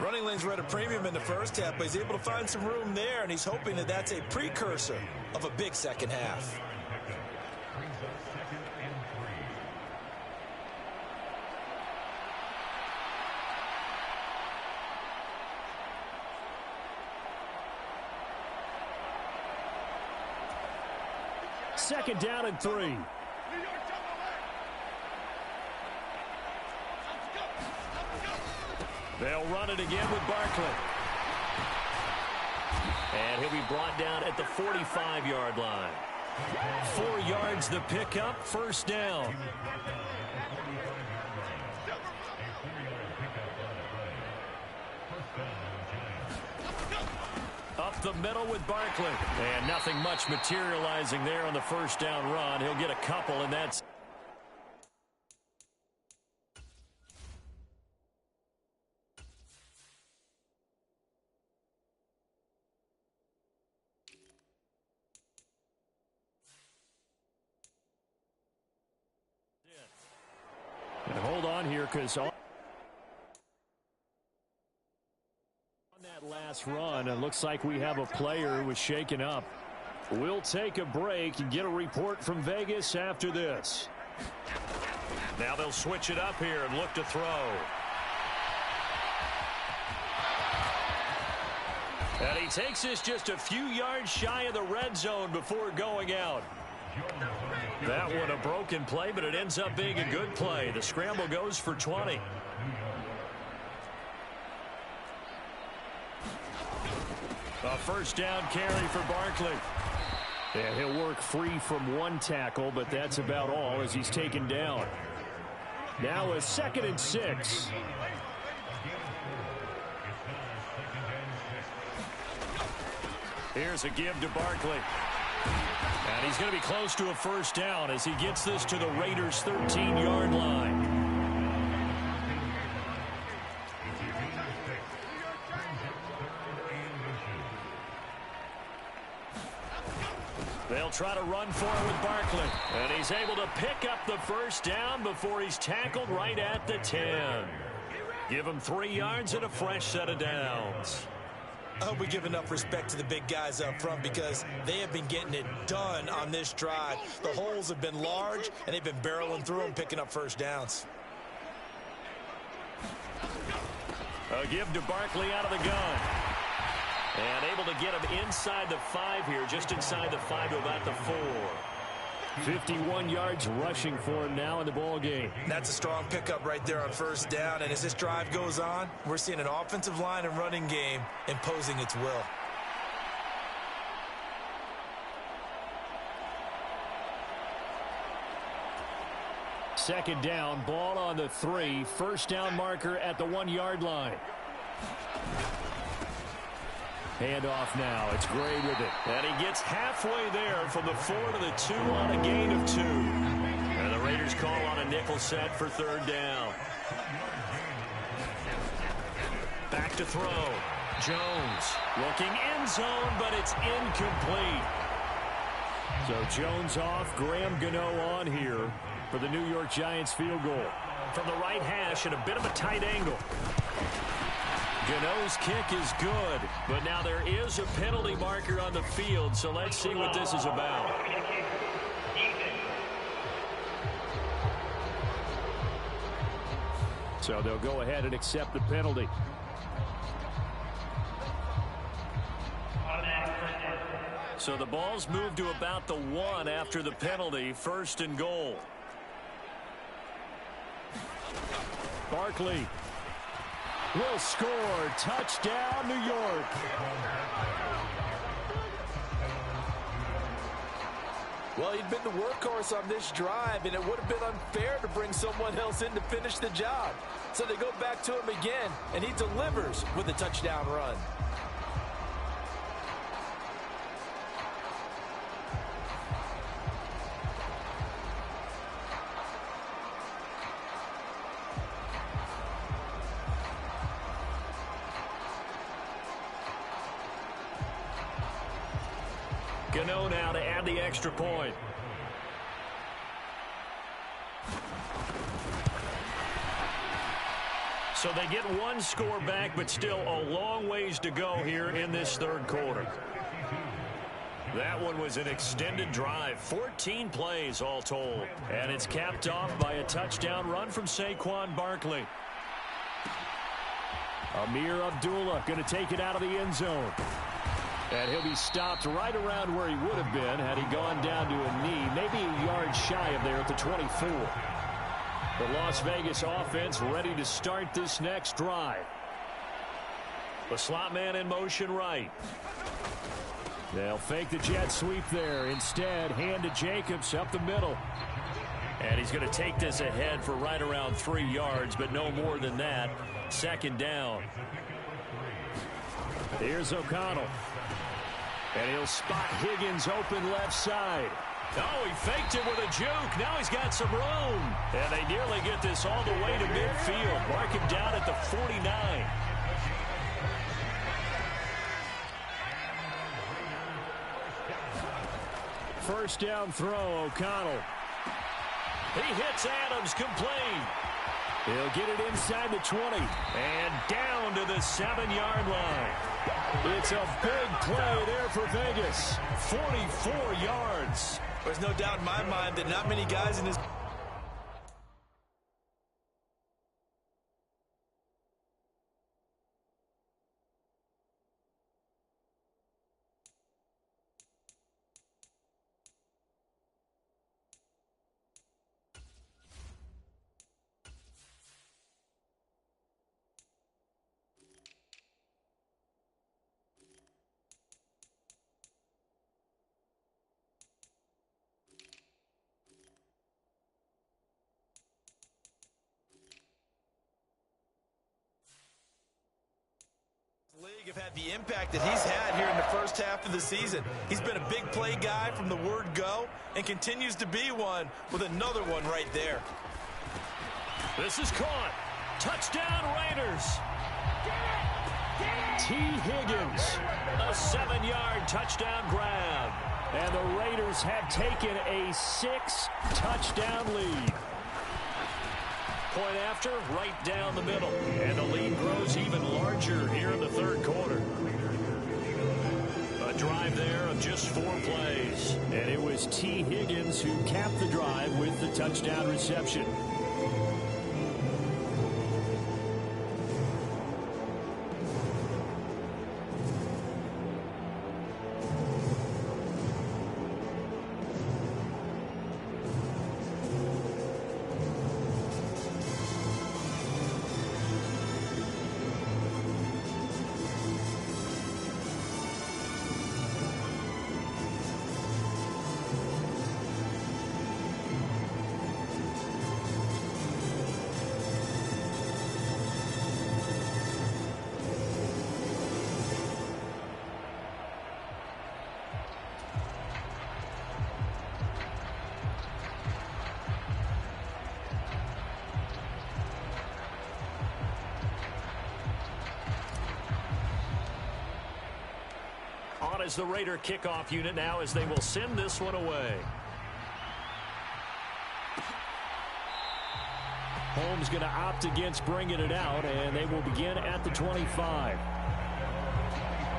Running lanes were at a premium in the first half, but he's able to find some room there, and he's hoping that that's a precursor of a big second half. Second down and 3. They'll run it again with Barkley. And he'll be brought down at the 45-yard line. 4 yards the pickup, first down. Up the middle with Barkley. And nothing much materializing there on the first down run. He'll get a couple, and that's run here because on that last run, it looks like we have a player who was shaken up. We'll take a break and get a report from Vegas after this. Now they'll switch it up here and look to throw. And he takes this just a few yards shy of the red zone before going out. That one a broken play, but it ends up being a good play. The scramble goes for 20. A first down carry for Barkley. Yeah, he'll work free from one tackle, but that's about all as he's taken down. Now a 2nd and 6. Here's a give to Barkley. And he's going to be close to a first down as he gets this to the Raiders' 13-yard line. They'll try to run for it with Barkley. And he's able to pick up the first down before he's tackled right at the 10. Give him 3 yards and a fresh set of downs. I hope we give enough respect to the big guys up front because they have been getting it done on this drive. The holes have been large, and they've been barreling through them, picking up first downs. A give to Barkley out of the gun. And able to get him inside the 5 here, just inside the 5 to about the 4. 51 yards rushing for him now in the ball game. That's a strong pickup right there on first down. And as this drive goes on, we're seeing an offensive line and running game imposing its will. Second down, ball on the 3. First down marker at the 1-yard line. Handoff now. It's Gray with it. And he gets halfway there from the 4 to the 2 on a gain of 2. And the Raiders call on a nickel set for third down. Back to throw. Jones looking end zone, but it's incomplete. So Jones off, Graham Gano on here for the New York Giants field goal. From the right hash at a bit of a tight angle. Gano's kick is good, but now there is a penalty marker on the field, so let's see what this is about. So they'll go ahead and accept the penalty. So the ball's moved to about the 1 after the penalty, 1st and goal. Barkley will score. Touchdown, New York. Well, he'd been the workhorse on this drive, and it would have been unfair to bring someone else in to finish the job. So they go back to him again, and he delivers with a touchdown run. Gano now to add the extra point. So they get 1 score back, but still a long ways to go here in this 3rd quarter. That one was an extended drive, 14 plays all told. And it's capped off by a touchdown run from Saquon Barkley. Amir Abdullah going to take it out of the end zone. And he'll be stopped right around where he would have been had he gone down to a knee, maybe a yard shy of there at the 24. The Las Vegas offense ready to start this next drive. The slot man in motion right. They'll fake the jet sweep there. Instead, hand to Jacobs up the middle. And he's going to take this ahead for right around 3 yards, but no more than that. 2nd down. Here's O'Connell. And he'll spot Higgins open left side. Oh, he faked it with a juke. Now he's got some room. And they nearly get this all the way to midfield. Mark him down at the 49. First down throw, O'Connell. He hits Adams complete. He'll get it inside the 20 and down to the 7-yard line. It's a big play there for Vegas. 44 yards. There's no doubt in my mind that not many guys in this... league have had the impact that he's had here in the first half of the season. He's been a big play guy from the word go and continues to be one with another one right there. This is caught. Touchdown Raiders. T. Higgins, a 7-yard touchdown grab. And the Raiders have taken a 6-touchdown lead. Point after, right down the middle. And the lead grows even larger here in the third quarter. A drive there of just 4 plays. And it was T. Higgins who capped the drive with the touchdown reception. As the Raider kickoff unit now as they will send this one away. Holmes going to opt against bringing it out, and they will begin at the 25.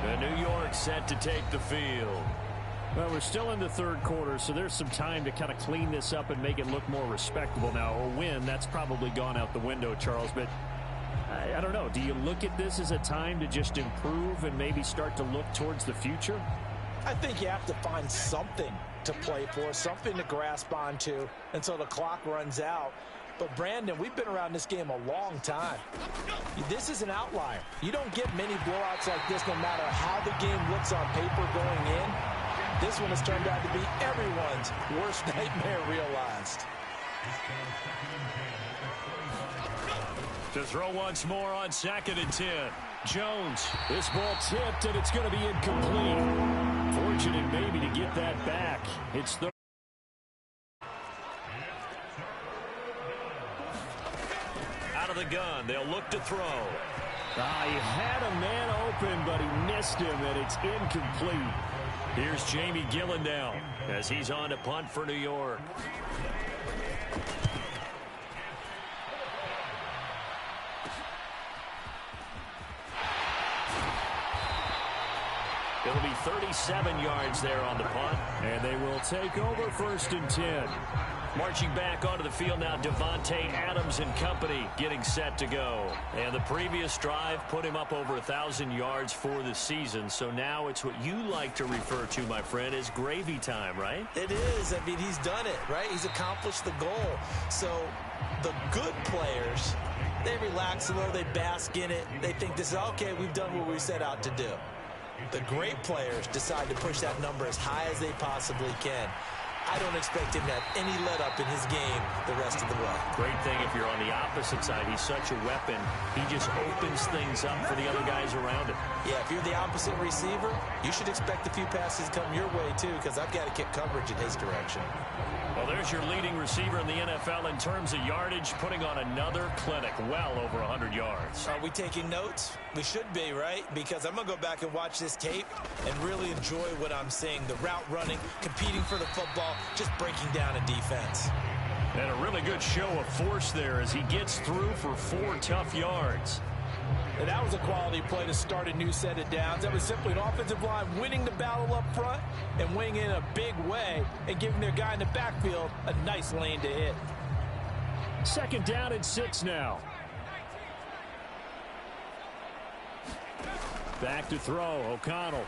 The New York set to take the field. Well, we're still in the third quarter, so there's some time to kind of clean this up and make it look more respectable. Now, a win, that's probably gone out the window, Charles, but I don't know. Do you look at this as a time to just improve and maybe start to look towards the future? I think you have to find something to play for, something to grasp onto until the clock runs out. But, Brandon, we've been around this game a long time. This is an outlier. You don't get many blowouts like this no matter how the game looks on paper going in. This one has turned out to be everyone's worst nightmare realized. To throw once more on 2nd and 10. Jones. This ball tipped, and it's going to be incomplete. Fortunate maybe to get that back. It's the out of the gun. They'll look to throw. He had a man open, but he missed him, and it's incomplete. Here's Jamie Gillen now as he's on to punt for New York. It'll be 37 yards there on the punt. And they will take over 1st and 10. Marching back onto the field now, Devontae Adams and company getting set to go. And the previous drive put him up over 1,000 yards for the season. So now it's what you like to refer to, my friend, as gravy time, right? It is. I mean, he's done it, right? He's accomplished the goal. So the good players, they relax a little, they bask in it. They think this is, okay, we've done what we set out to do. The great players decide to push that number as high as they possibly can. I don't expect him to have any let-up in his game the rest of the way. Great thing if you're on the opposite side. He's such a weapon. He just opens things up for the other guys around him. Yeah, if you're the opposite receiver, you should expect a few passes come your way, too, because I've got to get coverage in his direction. Well, there's your leading receiver in the NFL in terms of yardage, putting on another clinic, well over 100 yards. Are we taking notes? We should be, right? Because I'm going to go back and watch this tape and really enjoy what I'm seeing. The route running, competing for the football, just breaking down a defense. And a really a good show of force there as he gets through for 4 tough yards. And that was a quality play to start a new set of downs. That was simply an offensive line winning the battle up front and winning in a big way and giving their guy in the backfield a nice lane to hit. 2nd down and 6 now. Back to throw, O'Connell.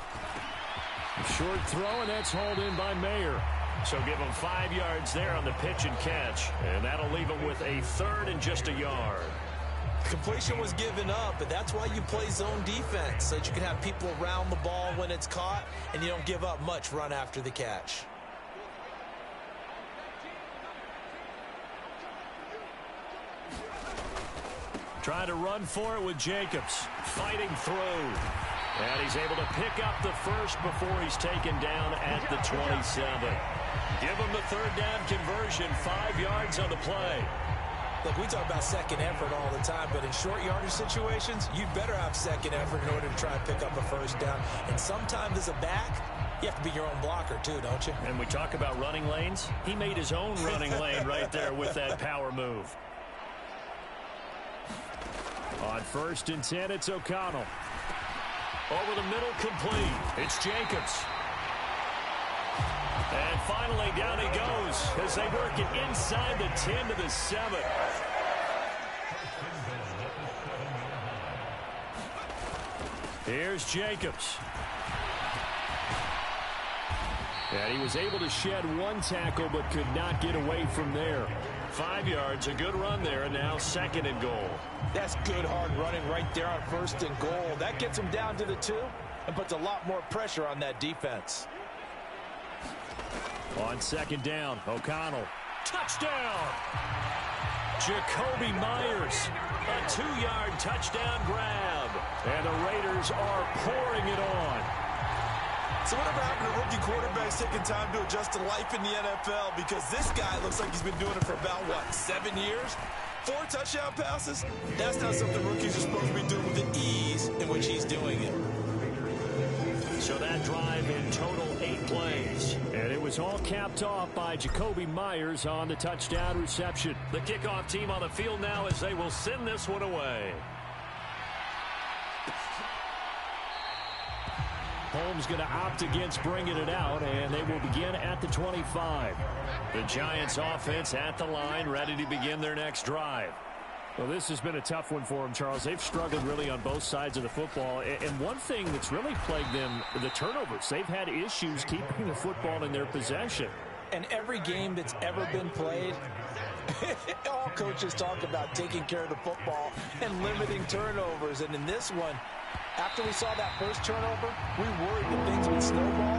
Short throw, and that's hauled in by Mayer. So give him 5 yards there on the pitch and catch, and that'll leave him with a 3rd and just a yard. Completion was given up, but that's why you play zone defense, so that you can have people around the ball when it's caught, and you don't give up much run after the catch. Trying to run for it with Jacobs. Fighting through. And he's able to pick up the first before he's taken down at the 27. Give him the 3rd down conversion. 5 yards on the play. Look, we talk about second effort all the time, but in short yardage situations, you'd better have second effort in order to try and pick up a 1st down. And sometimes as a back, you have to be your own blocker too, don't you? And we talk about running lanes. He made his own running lane right there with that power move. On 1st and 10, it's O'Connell. Over the middle, complete. It's Jacobs. And finally, down he goes as they work it inside the 10 to the 7. Here's Jacobs. And he was able to shed 1 tackle but could not get away from there. 5 yards, a good run there, and now 2nd and goal. That's good hard running right there on 1st and goal. That gets him down to the 2 and puts a lot more pressure on that defense. On 2nd down, O'Connell. Touchdown! Jacoby Myers. A 2-yard touchdown grab. And the Raiders are pouring it on. So whatever happened to rookie quarterbacks taking time to adjust to life in the NFL? Because this guy looks like he's been doing it for about, 7 years? 4 touchdown passes? That's not something rookies are supposed to be doing with the ease in which he's doing it. So that drive in total 8 plays. And it was all capped off by Jacoby Myers on the touchdown reception. The kickoff team on the field now as they will send this one away. Holmes going to opt against bringing it out, and they will begin at the 25. The Giants offense at the line, ready to begin their next drive. Well, this has been a tough one for them, Charles. They've struggled really on both sides of the football. And one thing that's really plagued them, the turnovers. They've had issues keeping the football in their possession. And every game that's ever been played, all coaches talk about taking care of the football and limiting turnovers. And in this one, after we saw that first turnover, we worried that things would snowball,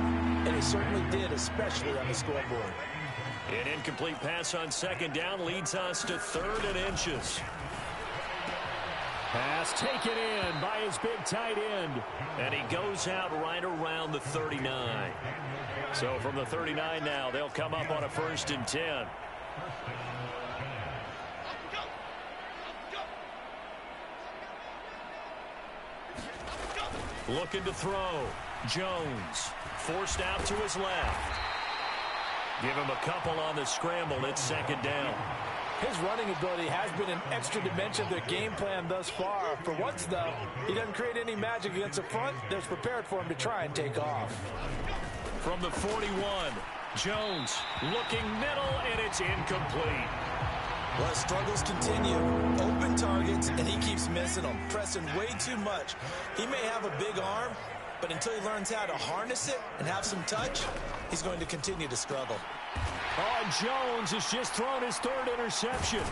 and it certainly did, especially on the scoreboard. An incomplete pass on 2nd down leads us to 3rd and inches. Pass taken in by his big tight end. And he goes out right around the 39. So from the 39 now, they'll come up on a 1st and 10. Looking to throw. Jones forced out to his left. Give him a couple on the scramble. It's 2nd down. His running ability has been an extra dimension of their game plan thus far. For once, though, he doesn't create any magic against the front that's prepared for him to try and take off. From the 41, Jones looking middle, and it's incomplete. Well, struggles continue. Open targets, and he keeps missing them, pressing way too much. He may have a big arm, but until he learns how to harness it and have some touch, he's going to continue to struggle. Oh, Jones has just thrown his 3rd interception.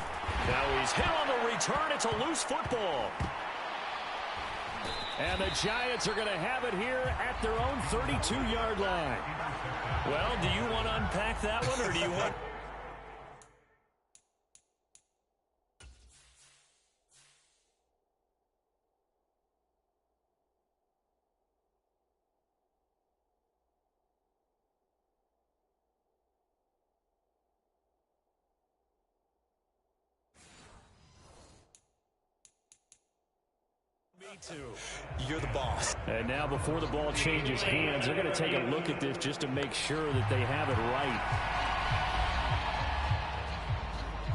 Now he's hit on the return. It's a loose football. And the Giants are going to have it here at their own 32-yard line. Well, do you want to unpack that one, or do you want... You're the boss. And now before the ball changes hands, they're going to take a look at this just to make sure that they have it right.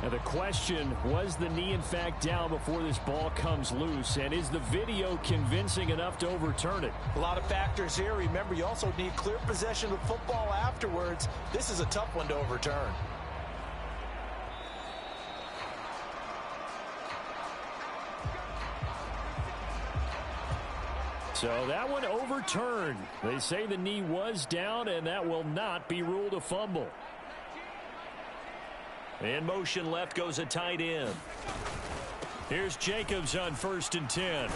And the question, was the knee in fact down before this ball comes loose? And is the video convincing enough to overturn it? A lot of factors here. Remember, you also need clear possession of football afterwards. This is a tough one to overturn. So that one overturned. They say the knee was down, and that will not be ruled a fumble. In motion left goes a tight end. Here's Jacobs on 1st and 10.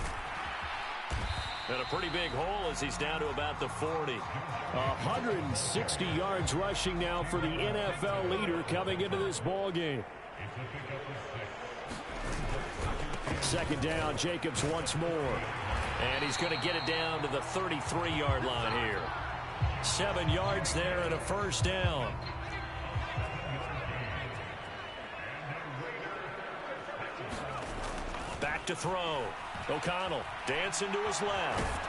And a pretty big hole as he's down to about the 40. 160 yards rushing now for the NFL leader coming into this ball game. 2nd down, Jacobs once more. And he's going to get it down to the 33-yard line here. 7 yards there and a 1st down. Back to throw. O'Connell dancing to his left.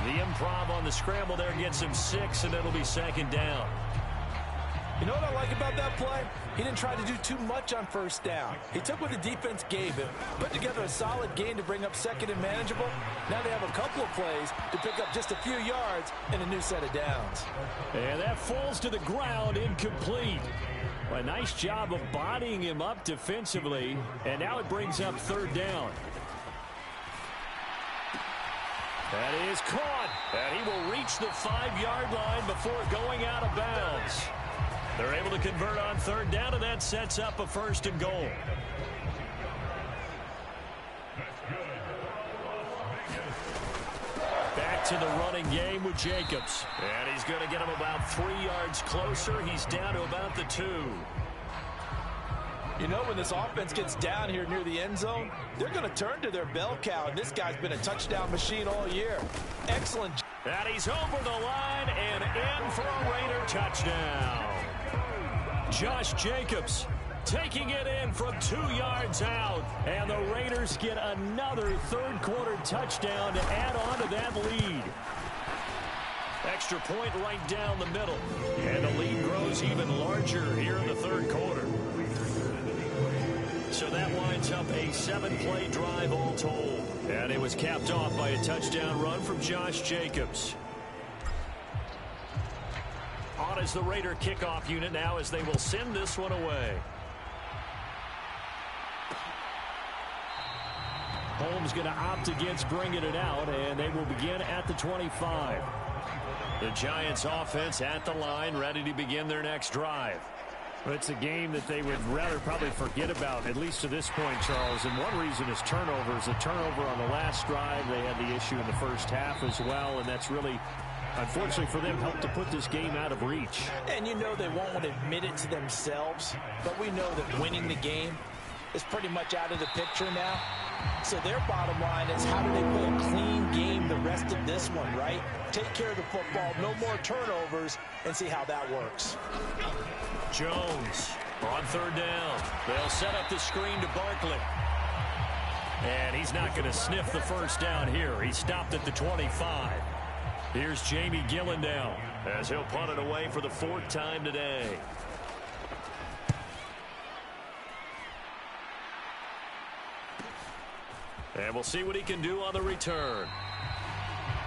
The improv on the scramble there gets him 6, and it'll be 2nd down. You know what I like about that play? He didn't try to do too much on 1st down. He took what the defense gave him, put together a solid gain to bring up 2nd and manageable. Now they have a couple of plays to pick up just a few yards and a new set of downs. And that falls to the ground, incomplete. A nice job of bodying him up defensively, and now it brings up 3rd down. That is caught, and he will reach the 5-yard line before going out of bounds. They're able to convert on 3rd down, and that sets up a 1st and goal. Back to the running game with Jacobs. And he's going to get him about 3 yards closer. He's down to about the 2. You know, when this offense gets down here near the end zone, they're going to turn to their bell cow, and this guy's been a touchdown machine all year. Excellent. And he's over the line and in for a Raider touchdown. Josh Jacobs taking it in from 2 yards out, and the Raiders get another 3rd quarter touchdown to add on to that lead. Extra point right down the middle, and the lead grows even larger here in the 3rd quarter. So that winds up a 7-play drive all told, and it was capped off by a touchdown run from Josh Jacobs. On is the Raider kickoff unit now as they will send this one away. Holmes going to opt against bringing it out, and they will begin at the 25. The Giants offense at the line, ready to begin their next drive. Well, it's a game that they would rather probably forget about, at least to this point, Charles. And one reason is turnovers. A turnover on the last drive. They had the issue in the first half as well, and that's really, unfortunately for them, helped to put this game out of reach. And you know they won't want to admit it to themselves, but we know that winning the game is pretty much out of the picture now. So their bottom line is, how do they play a clean game the rest of this one, right? Take care of the football, no more turnovers, and see how that works. Jones on 3rd down. They'll set up the screen to Barkley. And he's not going to sniff the 1st down here. He stopped at the 25. Here's Jamie Gillen down as he'll punt it away for the 4th time today. And we'll see what he can do on the return.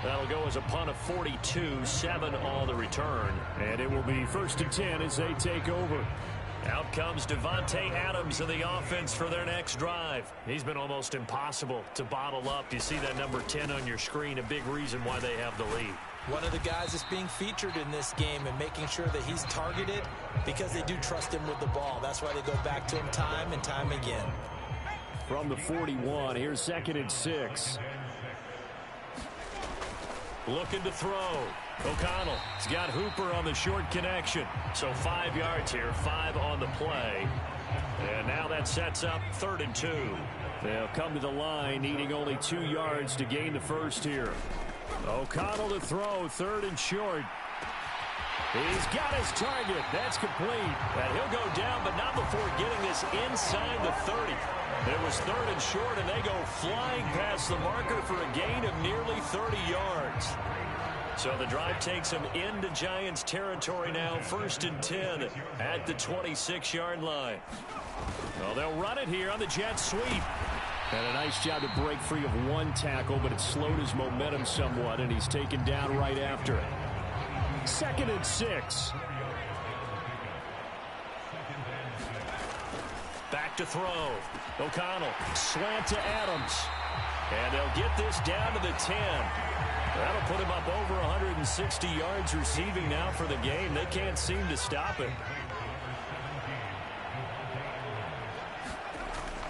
That'll go as a punt of 42, 7 on the return. And it will be 1st and 10 as they take over. Out comes Devontae Adams in the offense for their next drive. He's been almost impossible to bottle up. You see that number 10 on your screen, a big reason why they have the lead. One of the guys that's being featured in this game and making sure that he's targeted because they do trust him with the ball. That's why they go back to him time and time again. From the 41, here's 2nd and 6. Looking to throw. O'Connell has got Hooper on the short connection. So 5 yards here, 5 on the play. And now that sets up 3rd and 2. They'll come to the line, needing only 2 yards to gain the 1st here. O'Connell to throw, 3rd and short. He's got his target. That's complete. And he'll go down, but not before getting this inside the 30. It was 3rd and short, and they go flying past the marker for a gain of nearly 30 yards. So the drive takes them into Giants territory now. 1st and 10 at the 26-yard line. Well, they'll run it here on the jet sweep. And a nice job to break free of one tackle, but it slowed his momentum somewhat, and he's taken down right after it. 2nd and 6. Back to throw. O'Connell, slant to Adams. And they'll get this down to the 10. That'll put him up over 160 yards receiving now for the game. They can't seem to stop it.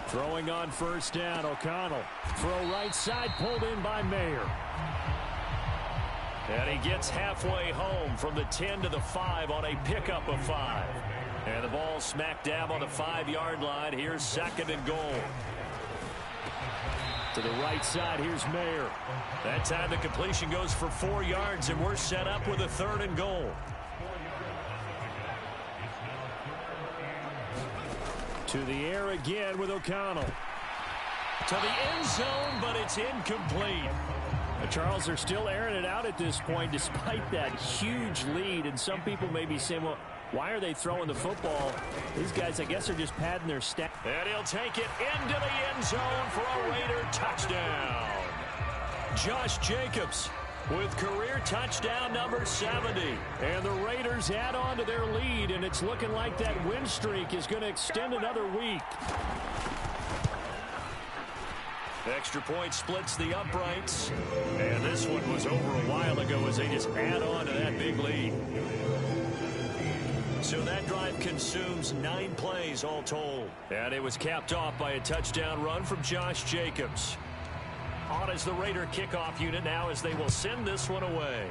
Throwing on 1st down, O'Connell. Throw right side, pulled in by Mayer. And he gets halfway home from the 10 to the 5 on a pickup of 5. And the ball smack dab on the 5-yard line. Here's 2nd and goal. To the right side, here's Mayer. That time the completion goes for 4 yards, and we're set up with a 3rd and goal. To the air again with O'Connell. To the end zone, but it's incomplete. Charles, they're still airing it out at this point despite that huge lead. And some people may be saying, well, why are they throwing the football? These guys, I guess, are just padding their stats. And he'll take it into the end zone for a Raider touchdown. Josh Jacobs with career touchdown number 70. And the Raiders add on to their lead, and it's looking like that win streak is going to extend another week. Extra point splits the uprights. And this one was over a while ago as they just add on to that big lead. So that drive consumes 9 plays all told. And it was capped off by a touchdown run from Josh Jacobs. On as the Raider kickoff unit now as they will send this one away.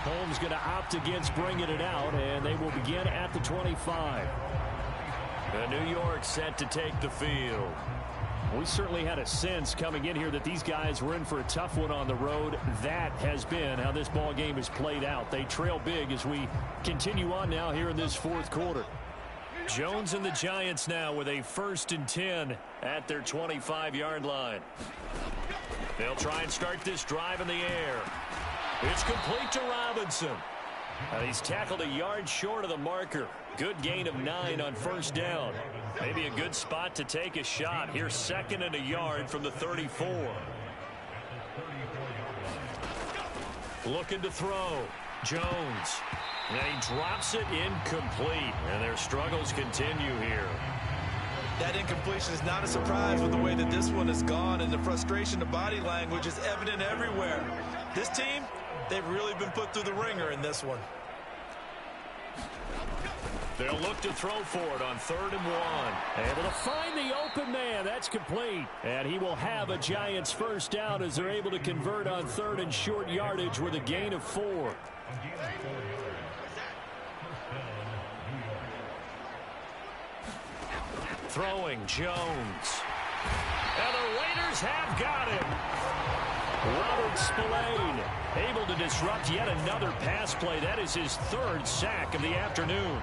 Holmes going to opt against bringing it out, and they will begin at the 25. And New York set to take the field. We certainly had a sense coming in here that these guys were in for a tough one on the road. That has been how this ball game has played out. They trail big as we continue on now here in this 4th quarter. Jones and the Giants now with a 1st and 10 at their 25-yard line. They'll try and start this drive in the air. It's complete to Robinson. And he's tackled a yard short of the marker. Good gain of 9 on 1st down. Maybe a good spot to take a shot. Here's 2nd and a yard from the 34. Looking to throw. Jones. And he drops it incomplete. And their struggles continue here. That incompletion is not a surprise with the way that this one has gone, and the frustration of body language is evident everywhere. This team, they've really been put through the ringer in this one. They'll look to throw for it on 3rd and 1. Able to find the open man. That's complete. And he will have a Giants 1st down as they're able to convert on 3rd and short yardage with a gain of 4. Throwing Jones. And the Raiders have got him. Robert Spillane able to disrupt yet another pass play. That is his 3rd sack of the afternoon.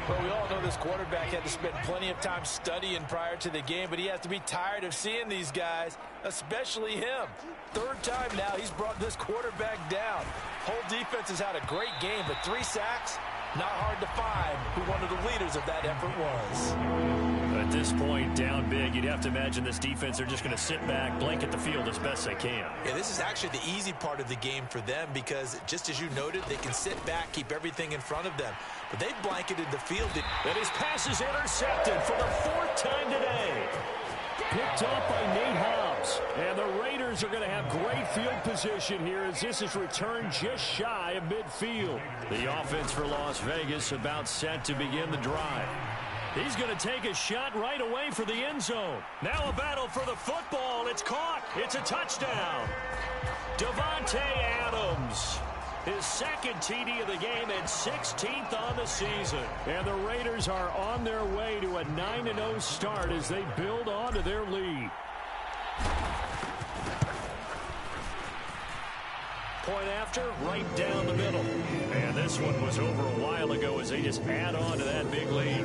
Well, we all know this quarterback had to spend plenty of time studying prior to the game, but he has to be tired of seeing these guys, especially him. 3rd time now he's brought this quarterback down. Whole defense has had a great game, but 3 sacks, not hard to find who one of the leaders of that effort was. At this point, down big, you'd have to imagine this defense, they're just going to sit back, blanket the field as best they can. Yeah, this is actually the easy part of the game for them because, just as you noted, they can sit back, keep everything in front of them. But they've blanketed the field. And his pass is intercepted for the 4th time today. Picked off by Nate Hobbs. And the Raiders are going to have great field position here as this is returned just shy of midfield. The offense for Las Vegas about set to begin the drive. He's going to take a shot right away for the end zone. Now a battle for the football. It's caught. It's a touchdown. Davante Adams. His 2nd TD of the game and 16th on the season. And the Raiders are on their way to a 9-0 start as they build on to their lead. Point after, right down the middle. And this one was over a while ago as they just add on to that big lead.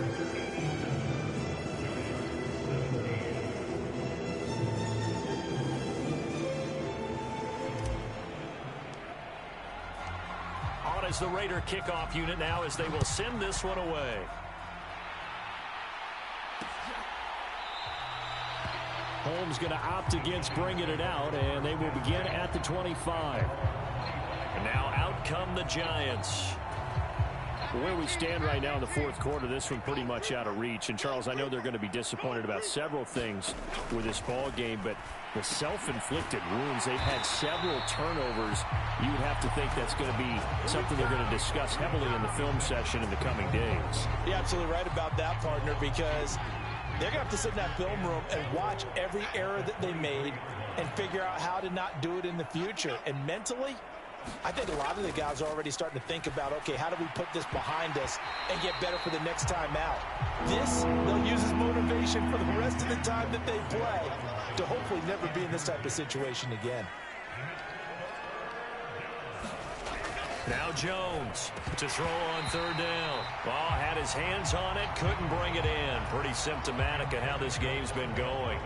is the Raider kickoff unit now as they will send this one away. Holmes going to opt against bringing it out, and they will begin at the 25. And now out come the Giants. Where we stand right now in the fourth quarter, this one pretty much out of reach. And, Charles, I know they're going to be disappointed about several things with this ball game, but the self-inflicted wounds, they've had several turnovers. You would have to think that's going to be something they're going to discuss heavily in the film session in the coming days. You're absolutely right about that, partner, because they're going to have to sit in that film room and watch every error that they made and figure out how to not do it in the future. And mentally, I think a lot of the guys are already starting to think about, okay, how do we put this behind us and get better for the next time out? This, they'll use as motivation for the rest of the time that they play to hopefully never be in this type of situation again. Now Jones to throw on third down. Ball had his hands on it, couldn't bring it in. Pretty symptomatic of how this game's been going.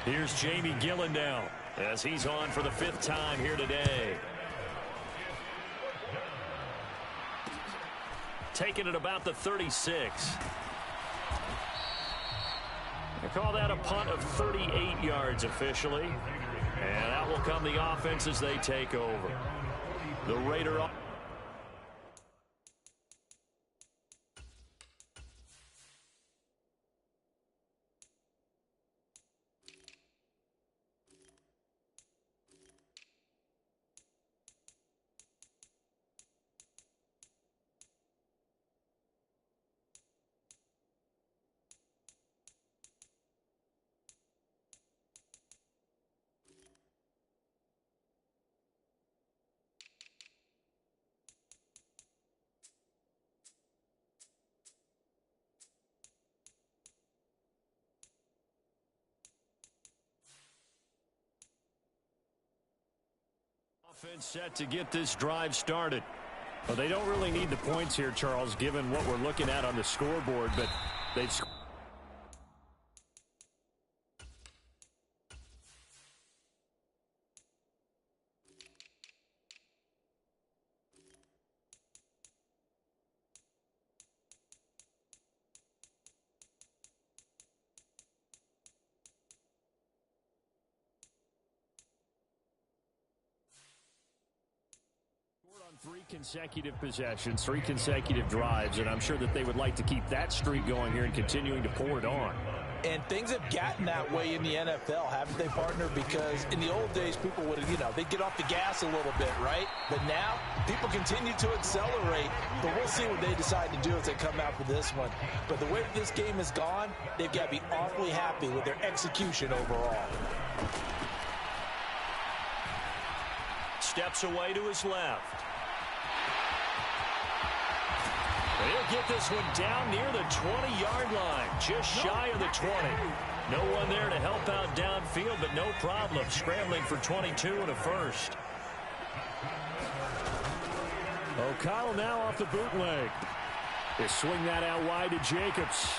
Here's Jamie Gillen now as he's on for the fifth time here today. Taking it about the 36. They call that a punt of 38 yards officially. And out will come the offense as they take over. The Raider offense set to get this drive started. Well, they don't really need the points here, Charles, given what we're looking at on the scoreboard, but they've scored. Three consecutive possessions, three consecutive drives, and I'm sure that they would like to keep that streak going here and continuing to pour it on. And things have gotten that way in the NFL, haven't they, partner? Because in the old days, people would, they'd get off the gas a little bit, right? But now, people continue to accelerate, but we'll see what they decide to do as they come out for this one. But the way this game has gone, they've got to be awfully happy with their execution overall. Steps away to his left. He'll get this one down near the 20-yard line, just shy of the 20. No one there to help out downfield, but no problem scrambling for 22 and a first. O'Connell now off the bootleg. They swing that out wide to Jacobs.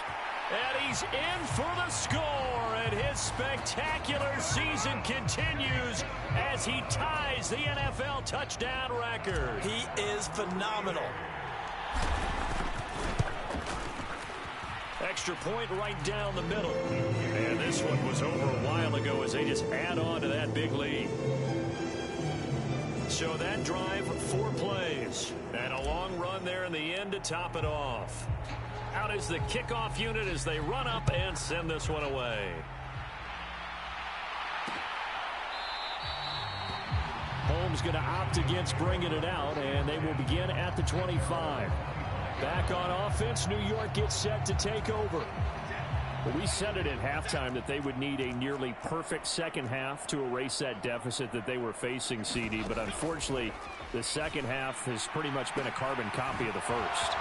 And he's in for the score, and his spectacular season continues as he ties the NFL touchdown record. He is phenomenal. Extra point right down the middle. And this one was over a while ago as they just add on to that big lead. So that drive, 4 plays. And a long run there in the end to top it off. Out is the kickoff unit as they run up and send this one away. Holmes going to opt against bringing it out, and they will begin at the 25. Back on offense, New York gets set to take over. Well, we said it at halftime that they would need a nearly perfect second half to erase that deficit that they were facing, CD. But unfortunately, the second half has pretty much been a carbon copy of the first.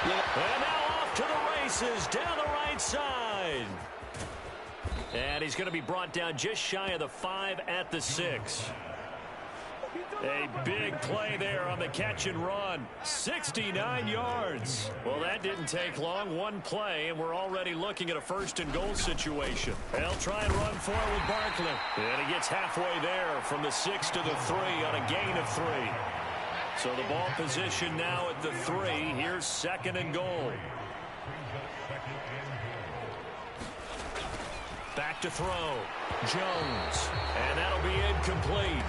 And now off to the races down the right side. And he's going to be brought down just shy of the 5 at the 6. A big play there on the catch and run. 69 yards. Well, that didn't take long. One play, and we're already looking at a first and goal situation. They'll try and run for it with Barkley. And he gets halfway there from the 6 to the 3 on a gain of 3. So the ball position now at the 3. Here's 2nd and goal. Back to throw. Jones. And that'll be incomplete.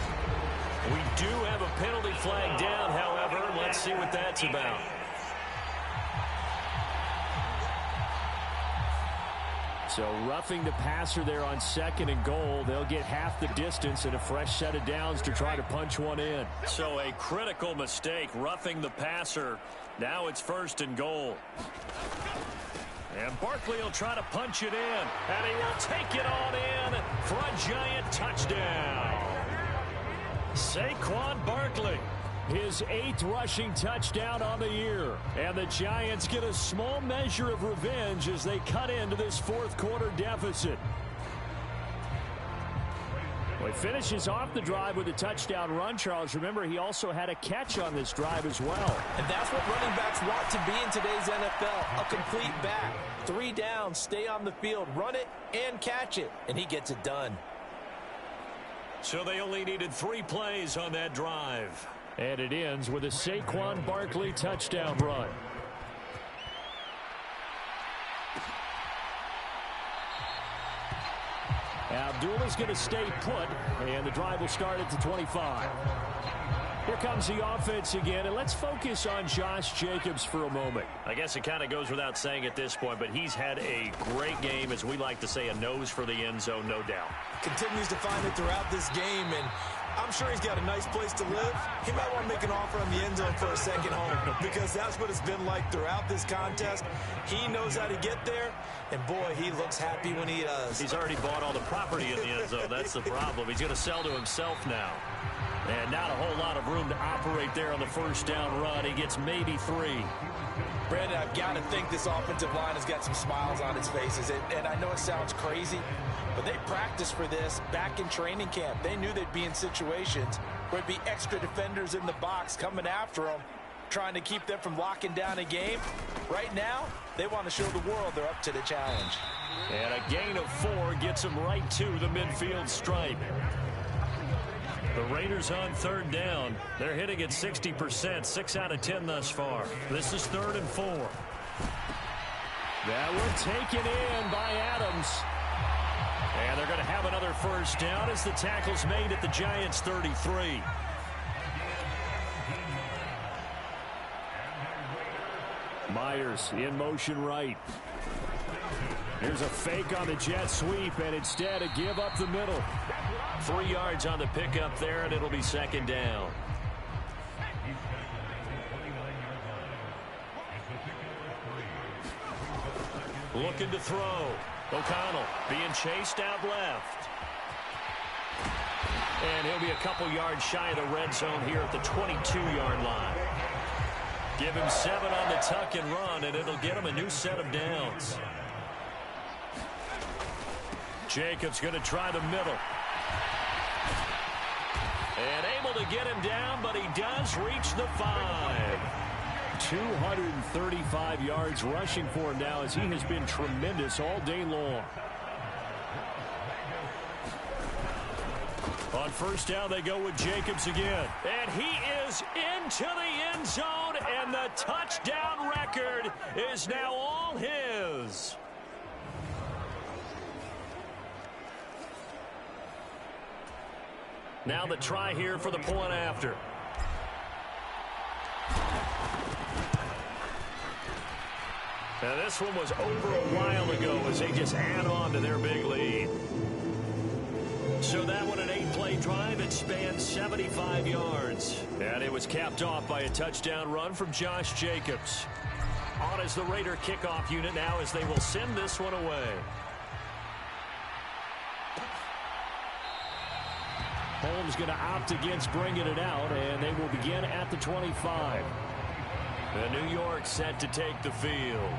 We do have a penalty flag down, however. Let's see what that's about. So roughing the passer there on 2nd and goal. They'll get half the distance and a fresh set of downs to try to punch one in. So a critical mistake, roughing the passer. Now it's 1st and goal. And Barkley will try to punch it in. And he will take it on in for a Giant touchdown. Saquon Barkley. His 8th rushing touchdown on the year. And the Giants get a small measure of revenge as they cut into this 4th quarter deficit. Well, he finishes off the drive with a touchdown run, Charles. Remember, he also had a catch on this drive as well. And that's what running backs want to be in today's NFL. A complete back. 3 downs, stay on the field, run it, and catch it. And he gets it done. So they only needed 3 plays on that drive. And it ends with a Saquon Barkley touchdown run. Abdullah's going to stay put, and the drive will start at the 25. Here comes the offense again, and let's focus on Josh Jacobs for a moment. I guess it kind of goes without saying at this point, but he's had a great game, as we like to say, a nose for the end zone, no doubt. Continues to find it throughout this game, and I'm sure he's got a nice place to live. He might want to make an offer on the end zone for a second home, because that's what it's been like throughout this contest. He knows how to get there, and boy, he looks happy when he does. He's already bought all the property in the end zone. That's the problem. He's going to sell to himself now. And not a whole lot of room to operate there on the 1st down run. He gets maybe 3. Brandon, I've got to think this offensive line has got some smiles on its faces. And I know it sounds crazy, but they practiced for this back in training camp. They knew they'd be in situations where there'd be extra defenders in the box coming after them, trying to keep them from locking down a game. Right now, they want to show the world they're up to the challenge. And a gain of 4 gets them right to the midfield stripe. The Raiders on 3rd down. They're hitting at 60%, 6 out of 10 thus far. This is 3rd and 4. That one taken in by Adams. And they're going to have another 1st down as the tackle's made at the Giants' 33. Myers in motion right. Here's a fake on the jet sweep, and instead a give up the middle. 3 yards on the pickup there, and it'll be 2nd down. Looking to throw. O'Connell being chased out left. And he'll be a couple yards shy of the red zone here at the 22-yard line. Give him 7 on the tuck and run, and it'll get him a new set of downs. Jacobs going to try the middle. And able to get him down, but he does reach the 5. 235 yards rushing for him now, as he has been tremendous all day long. On 1st down, they go with Jacobs again. And he is into the end zone, and the touchdown record is now all his. Now the try here for the point after. Now this one was over a while ago as they just add on to their big lead. So that one, an 8-play drive, it spanned 75 yards. And it was capped off by a touchdown run from Josh Jacobs. On as the Raider kickoff unit now as they will send this one away. Holmes going to opt against bringing it out, and they will begin at the 25. And New York set to take the field.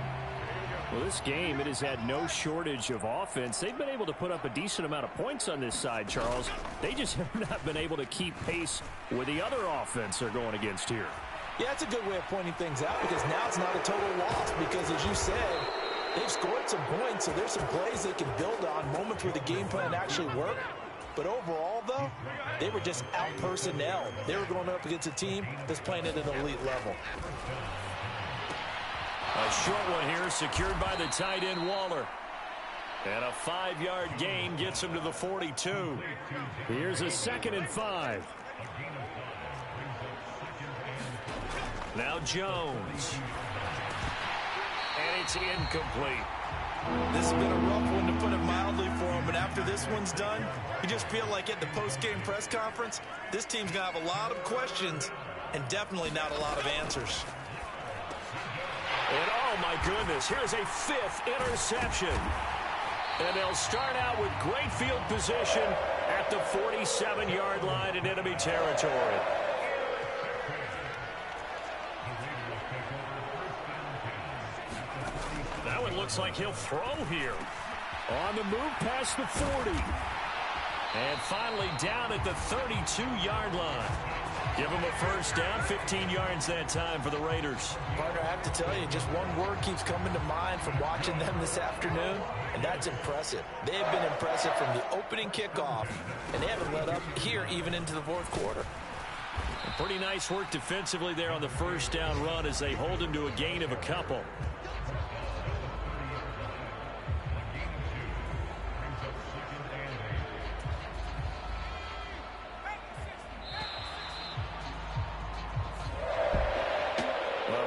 Well, this game, it has had no shortage of offense. They've been able to put up a decent amount of points on this side, Charles. They just have not been able to keep pace with the other offense they're going against here. Yeah, that's a good way of pointing things out, because now it's not a total loss, because as you said, they've scored some points, so there's some plays they can build on, moments where the game plan actually worked. But overall, though, they were just out-personnel. They were going up against a team that's playing at an elite level. A short one here, secured by the tight end Waller. And a 5-yard gain gets him to the 42. Here's a 2nd and 5. Now Jones. And it's incomplete. This has been a rough one, to put it mildly, for him. But after this one's done, you just feel like at the post-game press conference, this team's going to have a lot of questions and definitely not a lot of answers. And oh my goodness, here's a 5th interception. And they'll start out with great field position at the 47-yard line in enemy territory. That one looks like he'll throw here. On the move past the 40. And finally down at the 32-yard line. Give them a first down, 15 yards that time for the Raiders. Partner, I have to tell you, just one word keeps coming to mind from watching them this afternoon, and that's impressive. They have been impressive from the opening kickoff, and they haven't let up here even into the fourth quarter. Pretty nice work defensively there on the first down run as they hold him to a gain of a couple.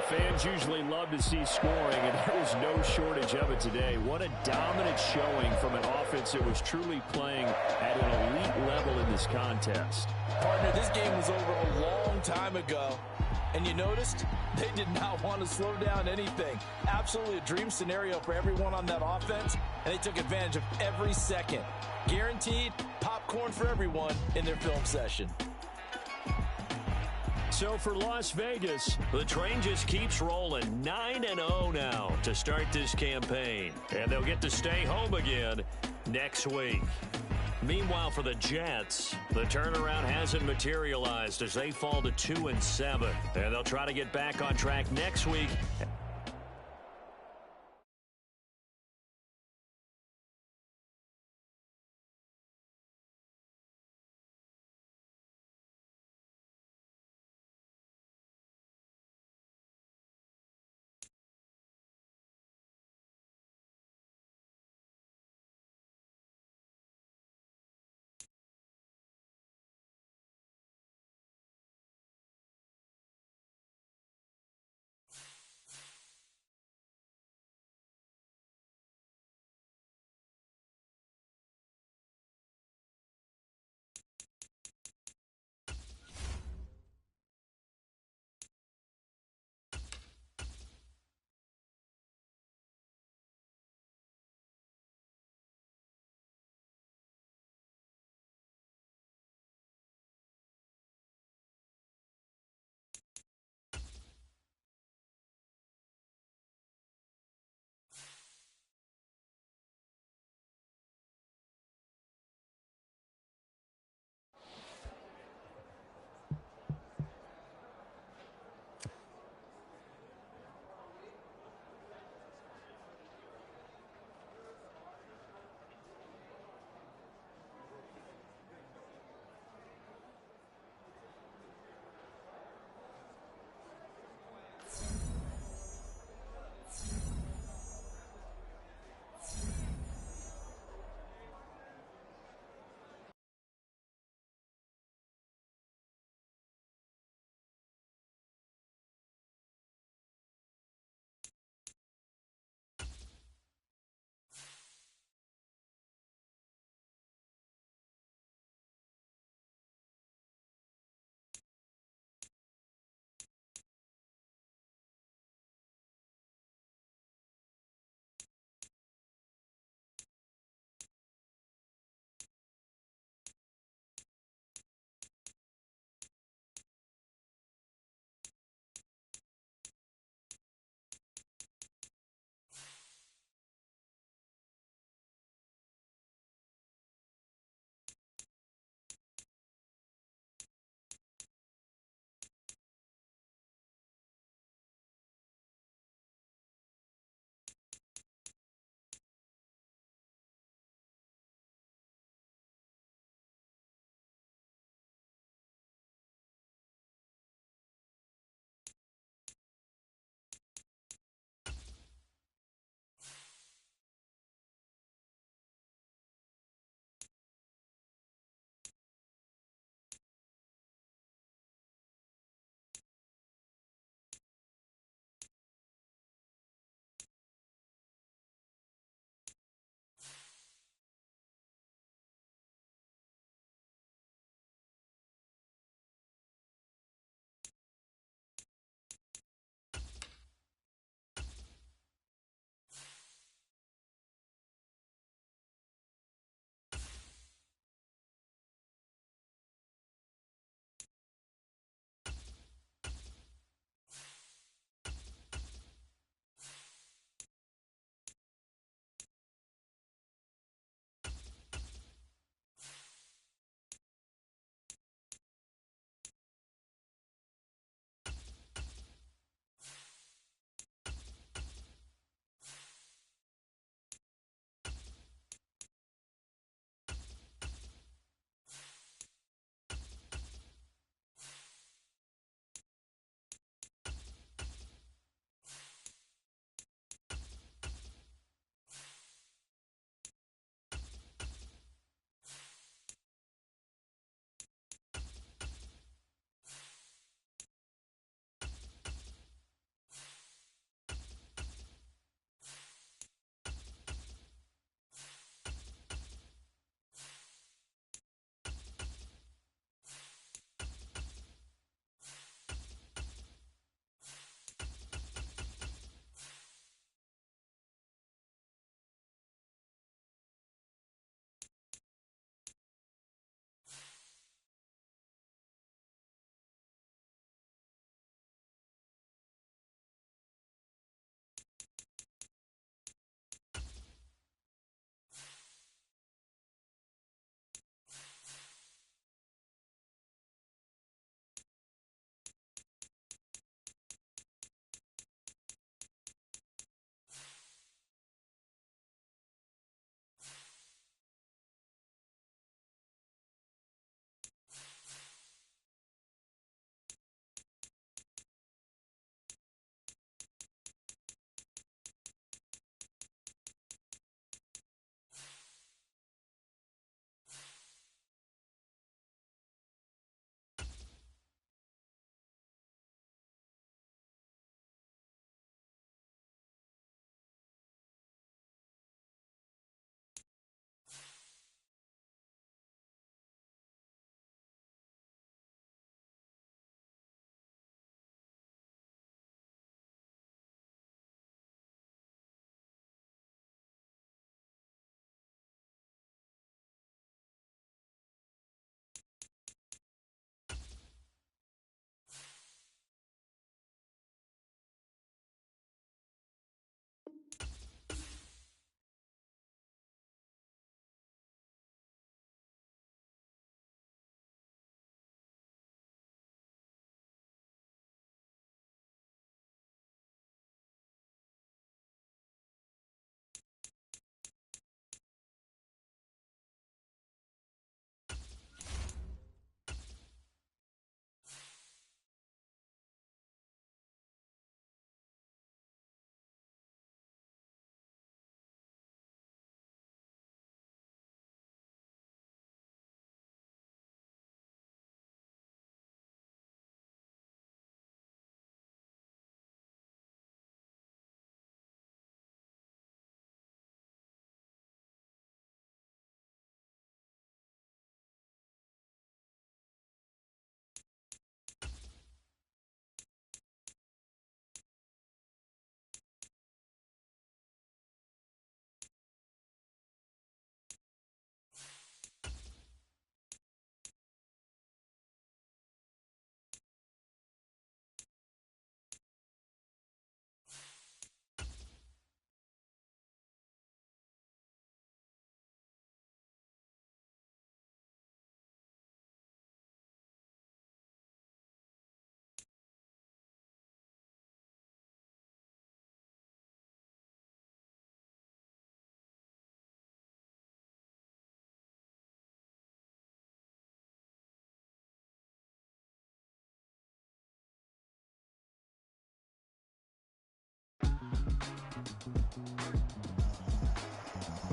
Fans usually love to see scoring, and there was no shortage of it today. What a dominant showing from an offense that was truly playing at an elite level in this contest. Partner, this game was over a long time ago, and you noticed they did not want to slow down anything. Absolutely a dream scenario for everyone on that offense, and they took advantage of every second. Guaranteed popcorn for everyone in their film session. So for Las Vegas, the train just keeps rolling. 9-0 now to start this campaign. And they'll get to stay home again next week. Meanwhile, for the Jets, the turnaround hasn't materialized as they fall to 2-7. And they'll try to get back on track next week.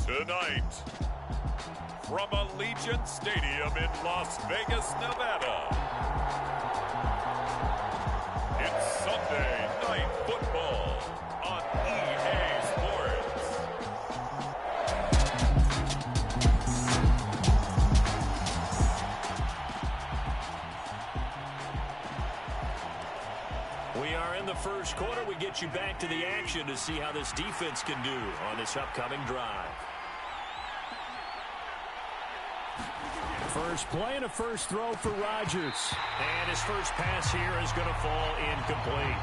Tonight, from Allegiant Stadium in Las Vegas, Nevada, it's Sunday Night Football on EA Sports. We are in the first quarter. We get you back to the action to see how this defense can do on this upcoming drive. First play and a first throw for Rodgers. And his first pass here is going to fall incomplete.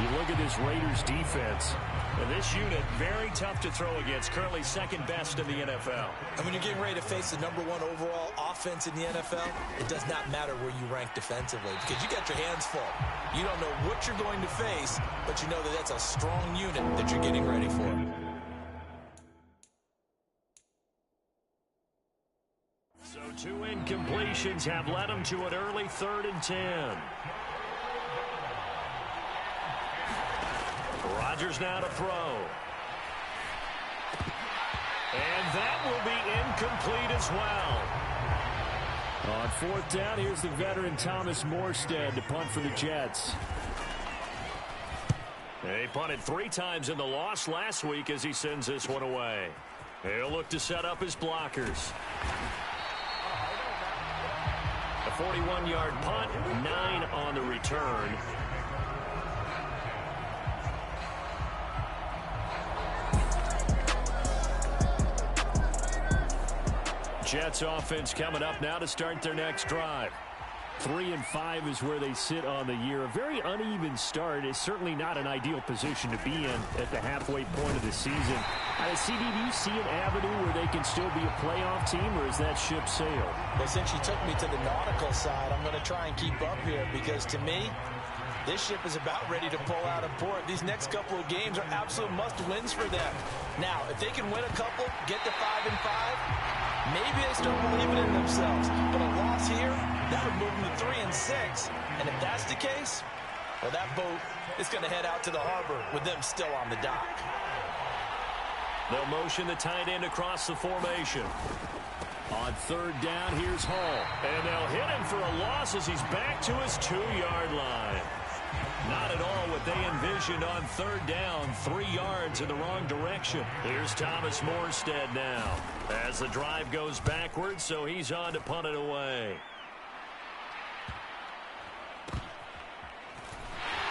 You look at this Raiders defense. And this unit, very tough to throw against, currently second best in the NFL. And when you're getting ready to face the #1 overall offense in the NFL, it does not matter where you rank defensively because you got your hands full. You don't know what you're going to face, but you know that that's a strong unit that you're getting ready for. So 2 incompletions have led him to an early 3rd and 10. Rodgers now to throw. And that will be incomplete as well. On 4th down, here's the veteran Thomas Morstead to punt for the Jets. He punted 3 times in the loss last week as he sends this one away. He'll look to set up his blockers. A 41-yard punt, 9 on the return. Jets offense coming up now to start their next drive. 3-5 is where they sit on the year. A very uneven start is certainly not an ideal position to be in at the halfway point of the season. CD, do you see an avenue where they can still be a playoff team, or is that ship sailed? Well, since you took me to the nautical side, I'm going to try and keep up here because to me, this ship is about ready to pull out of port. These next couple of games are absolute must-wins for them. Now, if they can win a couple, get to 5-5, maybe they start believing in themselves. But a loss here, that would move them to 3-6. And if that's the case, well, that boat is going to head out to the harbor with them still on the dock. They'll motion the tight end across the formation. On 3rd down, here's Hall. And they'll hit him for a loss as he's back to his 2-yard line. Not at all what they envisioned on 3rd down. 3 yards in the wrong direction. Here's Thomas Morstead now as the drive goes backwards, so he's on to punt it away.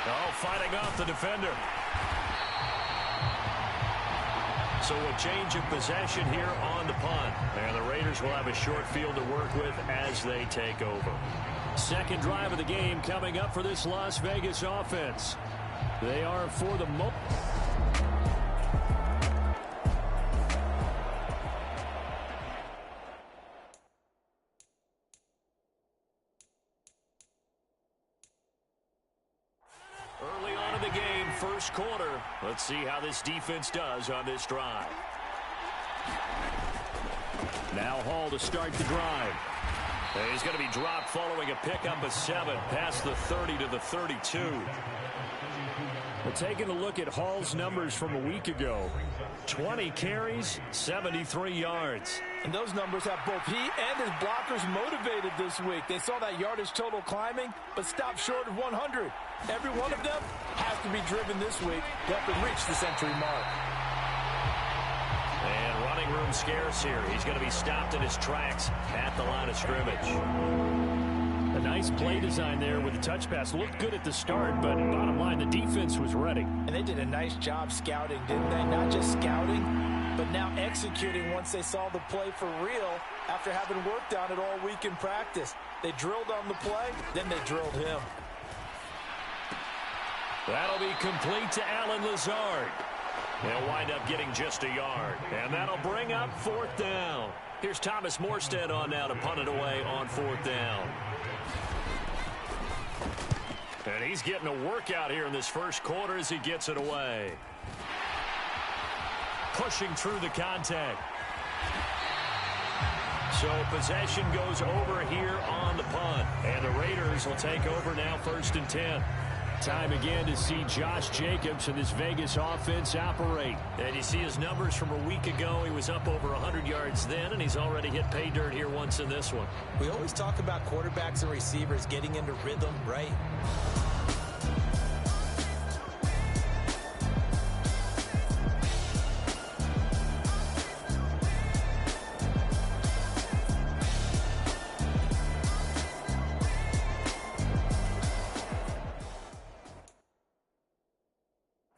Oh, fighting off the defender. So a change of possession here on the punt. And the Raiders will have a short field to work with as they take over. Second drive of the game coming up for this Las Vegas offense. They are for the most. Early on in the game, first quarter. Let's see how this defense does on this drive. Now Hall to start the drive. He's going to be dropped following a pickup of 7 past the 30 to the 32. We're taking a look at Hall's numbers from a week ago. 20 carries, 73 yards. And those numbers have both he and his blockers motivated this week. They saw that yardage total climbing, but stopped short of 100. Every one of them has to be driven this week to help them reach the century mark. And running room scarce here. He's going to be stopped in his tracks at the line of scrimmage. A nice play design there with the touch pass. Looked good at the start, but bottom line, the defense was ready. And they did a nice job scouting, didn't they? Not just scouting, but now executing once they saw the play for real after having worked on it all week in practice. They drilled on the play, then they drilled him. That'll be complete to Allen Lazard. They'll wind up getting just a yard. And that'll bring up 4th down. Here's Thomas Morstead on now to punt it away on 4th down. And he's getting a workout here in this first quarter as he gets it away. Pushing through the contact. So possession goes over here on the punt. And the Raiders will take over now 1st and 10. Time again to see Josh Jacobs and this Vegas offense operate. And you see his numbers from a week ago. He was up over 100 yards then, and he's already hit pay dirt here once in this one. We always talk about quarterbacks and receivers getting into rhythm, right?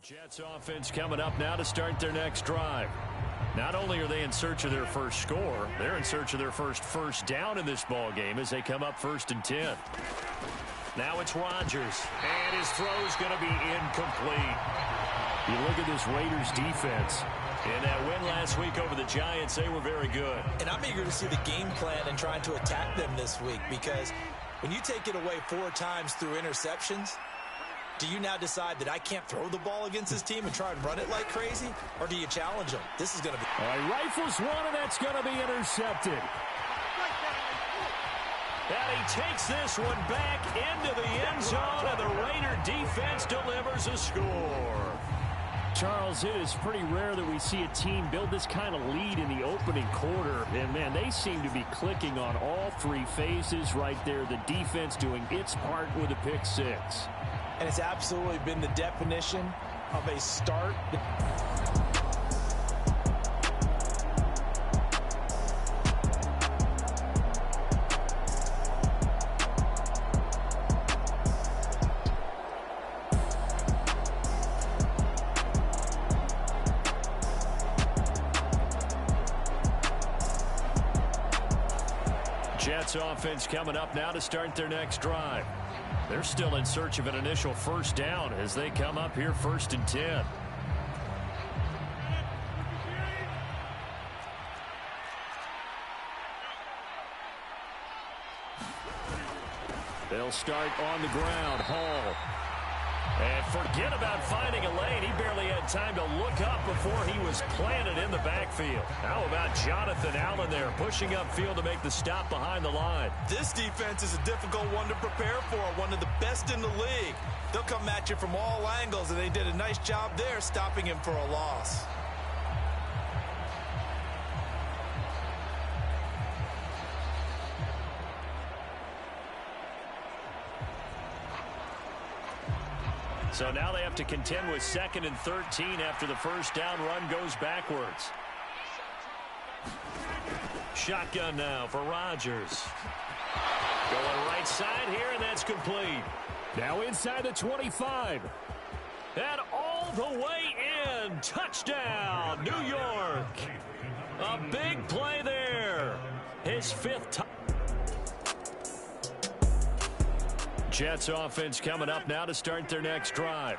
Jets offense coming up now to start their next drive. Not only are they in search of their first score, they're in search of their first down in this ball game as they come up 1st and 10. Now it's Rodgers, and his throw's going to be incomplete. You look at this Raiders defense. In that win last week over the Giants, they were very good. And I'm eager to see the game plan and trying to attack them this week, because when you take it away 4 times through interceptions, do you now decide that I can't throw the ball against this team and try and run it like crazy? Or do you challenge them? This is going to be... All right, rifles one, and that's going to be intercepted. And he takes this one back into the end zone, and the Raider defense delivers a score. Charles, it is pretty rare that we see a team build this kind of lead in the opening quarter. And, man, they seem to be clicking on all 3 phases right there. The defense doing its part with a pick 6. And it's absolutely been the definition of a start. Jets offense coming up now to start their next drive. They're still in search of an initial first down as they come up here 1st and 10. They'll start on the ground. Hall. And forget about finding a lane. He barely had time to look up before he was planted in the backfield. How about Jonathan Allen there pushing upfield to make the stop behind the line? This defense is a difficult one to prepare for, one of the best in the league. They'll come at you from all angles, and they did a nice job there stopping him for a loss. So now they have to contend with 2nd and 13 after the first down run goes backwards. Shotgun now for Rodgers. Going right side here, and that's complete. Now inside the 25. And all the way in. Touchdown, New York. A big play there. His 5th time. Jets offense coming up now to start their next drive.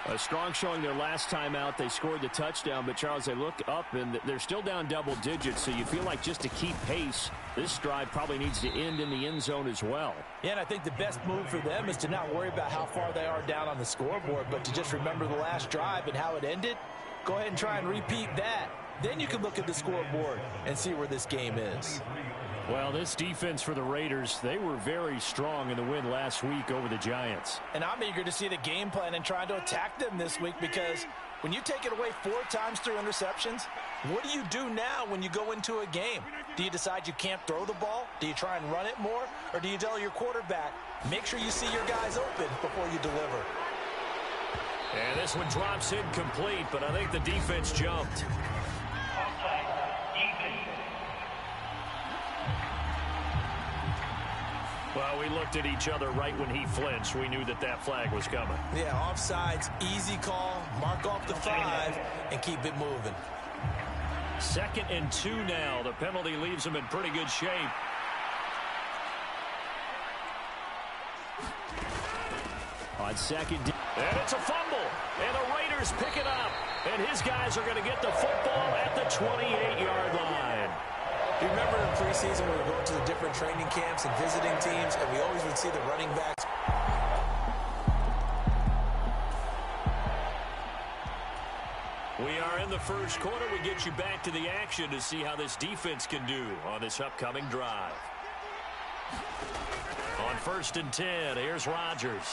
A strong showing their last time out. They scored the touchdown, but Charles, they look up and they're still down double digits, so you feel like just to keep pace, this drive probably needs to end in the end zone as well. Yeah, and I think the best move for them is to not worry about how far they are down on the scoreboard, but to just remember the last drive and how it ended. Go ahead and try and repeat that. Then you can look at the scoreboard and see where this game is. Well, this defense for the Raiders, they were very strong in the win last week over the Giants. And I'm eager to see the game plan and trying to attack them this week, because when you take it away 4 times through interceptions, what do you do now when you go into a game? Do you decide you can't throw the ball? Do you try and run it more? Or do you tell your quarterback, make sure you see your guys open before you deliver? And this one drops incomplete, but I think the defense jumped. Well, we looked at each other right when he flinched. We knew that that flag was coming. Yeah, offsides, easy call, mark off the 5, and keep it moving. 2nd and 2 now. The penalty leaves him in pretty good shape. On 2nd. And it's a fumble. And the Raiders pick it up. And his guys are going to get the football at the 28-yard line. You remember in preseason we were going to the different training camps and visiting teams, and we always would see the running backs. We are in the first quarter. We get you back to the action to see how this defense can do on this upcoming drive. On first and 10. Here's Rodgers.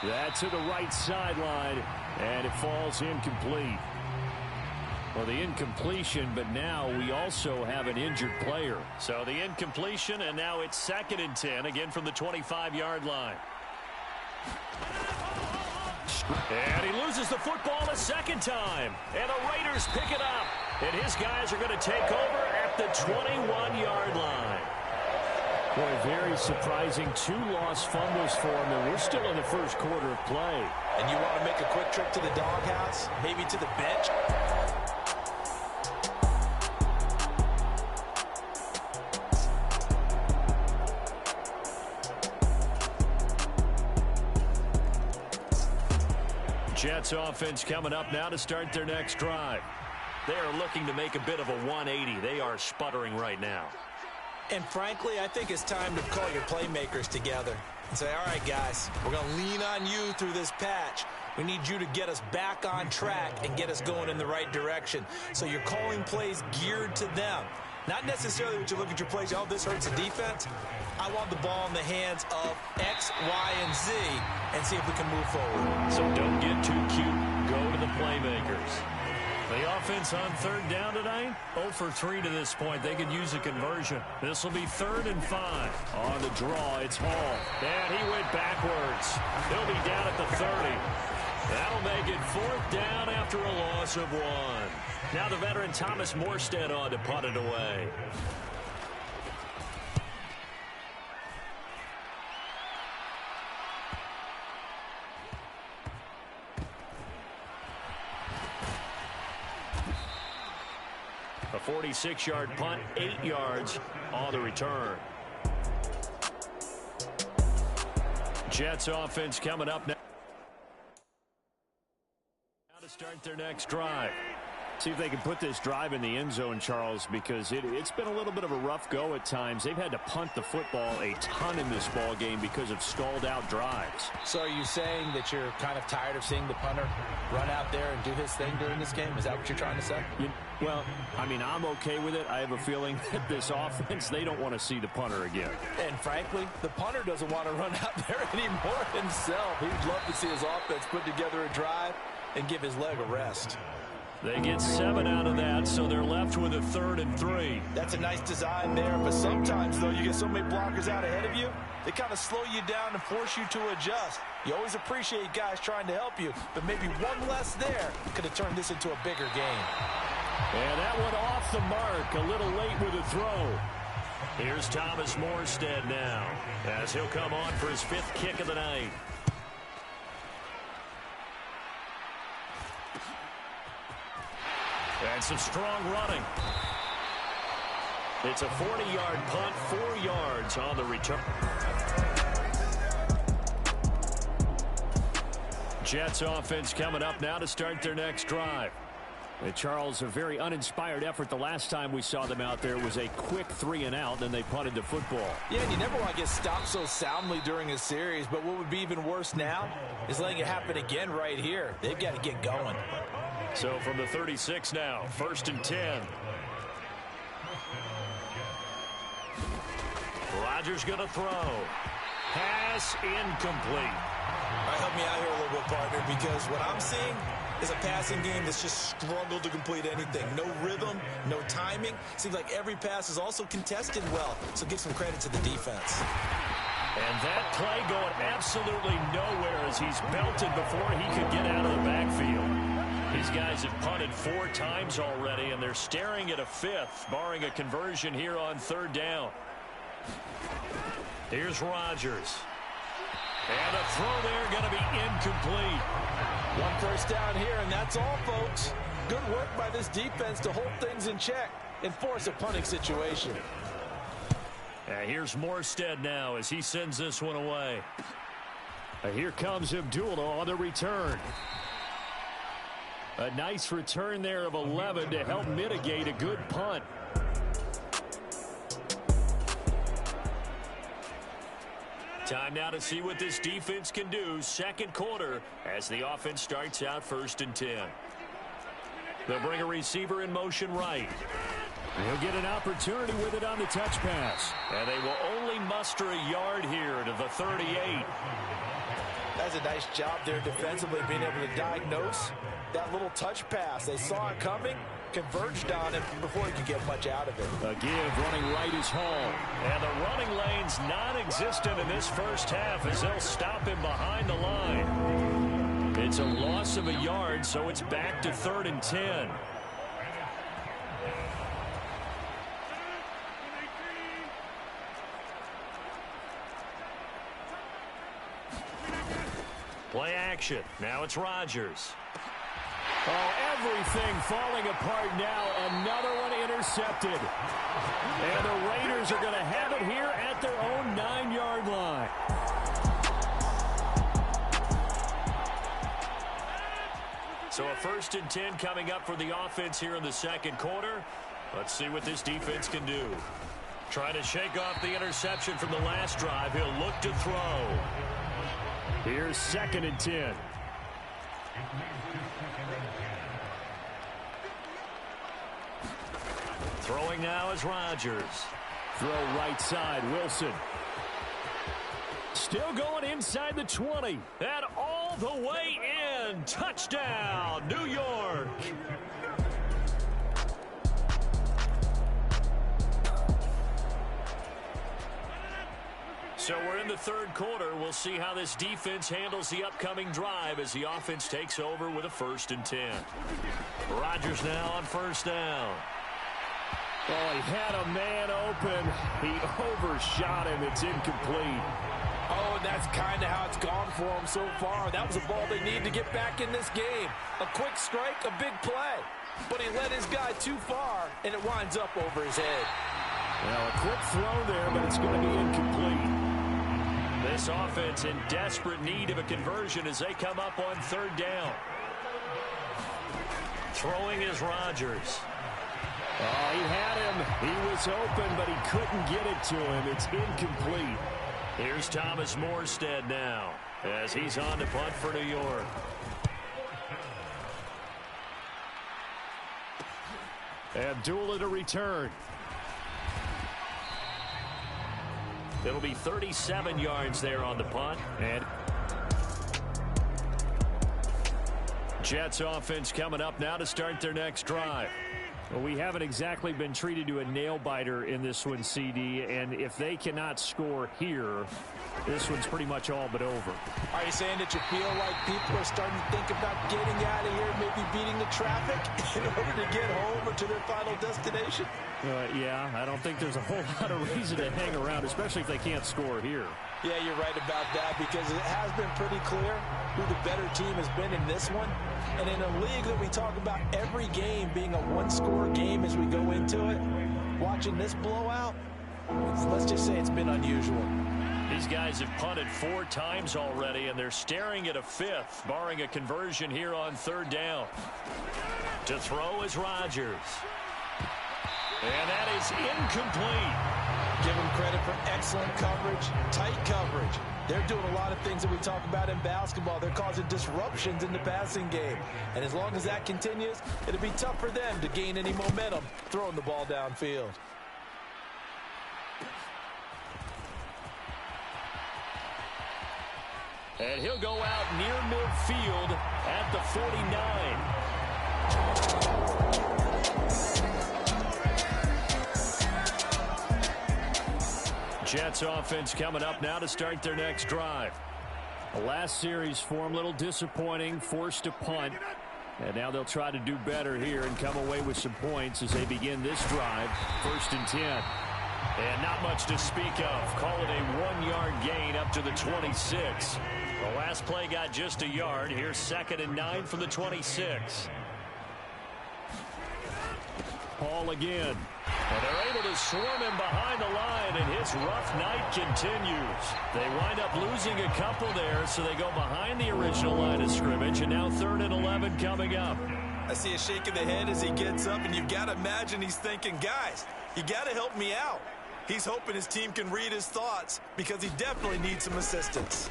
That's to the right sideline, and it falls incomplete. Well, the incompletion, but now we also have an injured player. So the incompletion, and now it's 2nd and 10, again from the 25-yard line. And he loses the football a second time. And the Raiders pick it up. And his guys are going to take over at the 21-yard line. Boy, very surprising. 2 lost fumbles for him, and we're still in the first quarter of play. And you want to make a quick trip to the doghouse, maybe to the bench? Jets offense coming up now to start their next drive. They are looking to make a bit of a 180. They are sputtering right now. And frankly, I think it's time to call your playmakers together and say, all right, guys, we're going to lean on you through this patch. We need you to get us back on track and get us going in the right direction. So you're calling plays geared to them. Not necessarily what you look at your plays, oh, this hurts the defense. I want the ball in the hands of X, Y, and Z and see if we can move forward. So don't get too cute. Go to the playmakers. The offense on 3rd down tonight, 0 for 3 to this point. They could use a conversion. This will be 3rd and 5. On the draw, it's Hall. And he went backwards. He'll be down at the 30. That'll make it 4th down after a loss of 1. Now the veteran Thomas Morstead on to punt it away. A 46-yard punt, 8 yards on the return. Jets offense coming up now to start their next drive. See if they can put this drive in the end zone, Charles, because it's been a little bit of a rough go at times. They've had to punt the football a ton in this ball game because of stalled-out drives. So are you saying that you're kind of tired of seeing the punter run out there and do his thing during this game? Is that what you're trying to say? Well, I mean, I'm okay with it. I have a feeling that this offense, they don't want to see the punter again. And frankly, the punter doesn't want to run out there anymore himself. He'd love to see his offense put together a drive and give his leg a rest. They get 7 out of that, so they're left with a 3rd and 3. That's a nice design there, but sometimes, though, you get so many blockers out ahead of you, they kind of slow you down and force you to adjust. You always appreciate guys trying to help you, but maybe one less there could have turned this into a bigger game. And that one off the mark, a little late with a throw. Here's Thomas Morstead now, as he'll come on for his 5th kick of the night. And some strong running. It's a 40-yard punt, 4 yards on the return. Jets offense coming up now to start their next drive. And Charles, a very uninspired effort the last time we saw them out there. It was a quick 3 and out, and they punted the football. Yeah, and you never want to get stopped so soundly during a series, but what would be even worse now is letting it happen again right here. They've got to get going. So from the 36 now, 1st and 10. Rodgers going to throw. Pass incomplete. All right, help me out here a little bit, partner, because what I'm seeing is a passing game that's just struggled to complete anything. No rhythm, no timing. Seems like every pass is also contested well, so give some credit to the defense. And that play going absolutely nowhere as he's belted before he could get out of the backfield. These guys have punted 4 times already, and they're staring at a 5th, barring a conversion here on 3rd down. Here's Rodgers. And a throw there going to be incomplete. 1 first down here, and that's all, folks. Good work by this defense to hold things in check and force a punting situation. And here's Morstead now as he sends this one away. Here comes Abdullah on the return. A nice return there of 11 to help mitigate a good punt. Time now to see what this defense can do. 2nd quarter as the offense starts out 1st and 10. They'll bring a receiver in motion right. He'll get an opportunity with it on the touch pass. And they will only muster a yard here to the 38. That's a nice job there defensively, being able to diagnose that little touch pass. They saw it coming, converged on him before he could get much out of it. A give running right is Hall. And the running lane's non-existent in this first half as they'll stop him behind the line. It's a loss of a yard, so it's back to 3rd and 10. Play action. Now it's Rodgers. Oh, everything falling apart now. Another one intercepted. And the Raiders are going to have it here at their own 9-yard line. So a 1st and 10 coming up for the offense here in the second quarter. Let's see what this defense can do. Trying to shake off the interception from the last drive. He'll look to throw. Here's 2nd and 10. Throwing now is Rodgers. Throw right side, Wilson. Still going inside the 20. And all the way in. Touchdown, New York. So we're in the 3rd quarter. We'll see how this defense handles the upcoming drive as the offense takes over with a 1st and 10. Rodgers now on 1st down. Oh, he had a man open. He overshot him. It's incomplete. Oh, and that's kind of how it's gone for him so far. That was a ball they need to get back in this game. A quick strike, a big play. But he led his guy too far, and it winds up over his head. Well, a quick throw there, but it's going to be incomplete. This offense in desperate need of a conversion as they come up on 3rd down. Throwing is Rodgers. Oh, he had him. He was open, but he couldn't get it to him. It's incomplete. Here's Thomas Morstead now as he's on to punt for New York. Abdullah to return. It'll be 37 yards there on the punt. And Jets offense coming up now to start their next drive. Well, we haven't exactly been treated to a nail-biter in this one, CD, and if they cannot score here, this one's pretty much all but over. Are you saying that you feel like people are starting to think about getting out of here, maybe beating the traffic in order to get home or to their final destination? Yeah, I don't think there's a whole lot of reason to hang around, especially if they can't score here. Yeah, you're right about that because it has been pretty clear who the better team has been in this one. And in a league that we talk about every game being a one-score game as we go into it, watching this blowout, let's just say it's been unusual. These guys have punted 4 times already, and they're staring at a 5th, barring a conversion here on 3rd down. To throw is Rodgers. And that is incomplete. Give them credit for excellent coverage, tight coverage. They're doing a lot of things that we talk about in basketball. They're causing disruptions in the passing game. And as long as that continues, it'll be tough for them to gain any momentum throwing the ball downfield. And he'll go out near midfield at the 49. Jets offense coming up now to start their next drive. The last series for them, a little disappointing, forced to punt. And now they'll try to do better here and come away with some points as they begin this drive. 1st and 10. And not much to speak of. Call it a 1-yard gain up to the 26. The last play got just a yard. Here's 2nd and 9 from the 26. Paul again. And they're able to swarm him behind the line, and his rough night continues. They wind up losing a couple there, so they go behind the original line of scrimmage, and now 3rd and 11 coming up. I see a shake of the head as he gets up, and you've got to imagine he's thinking, guys, you got to help me out. He's hoping his team can read his thoughts because he definitely needs some assistance.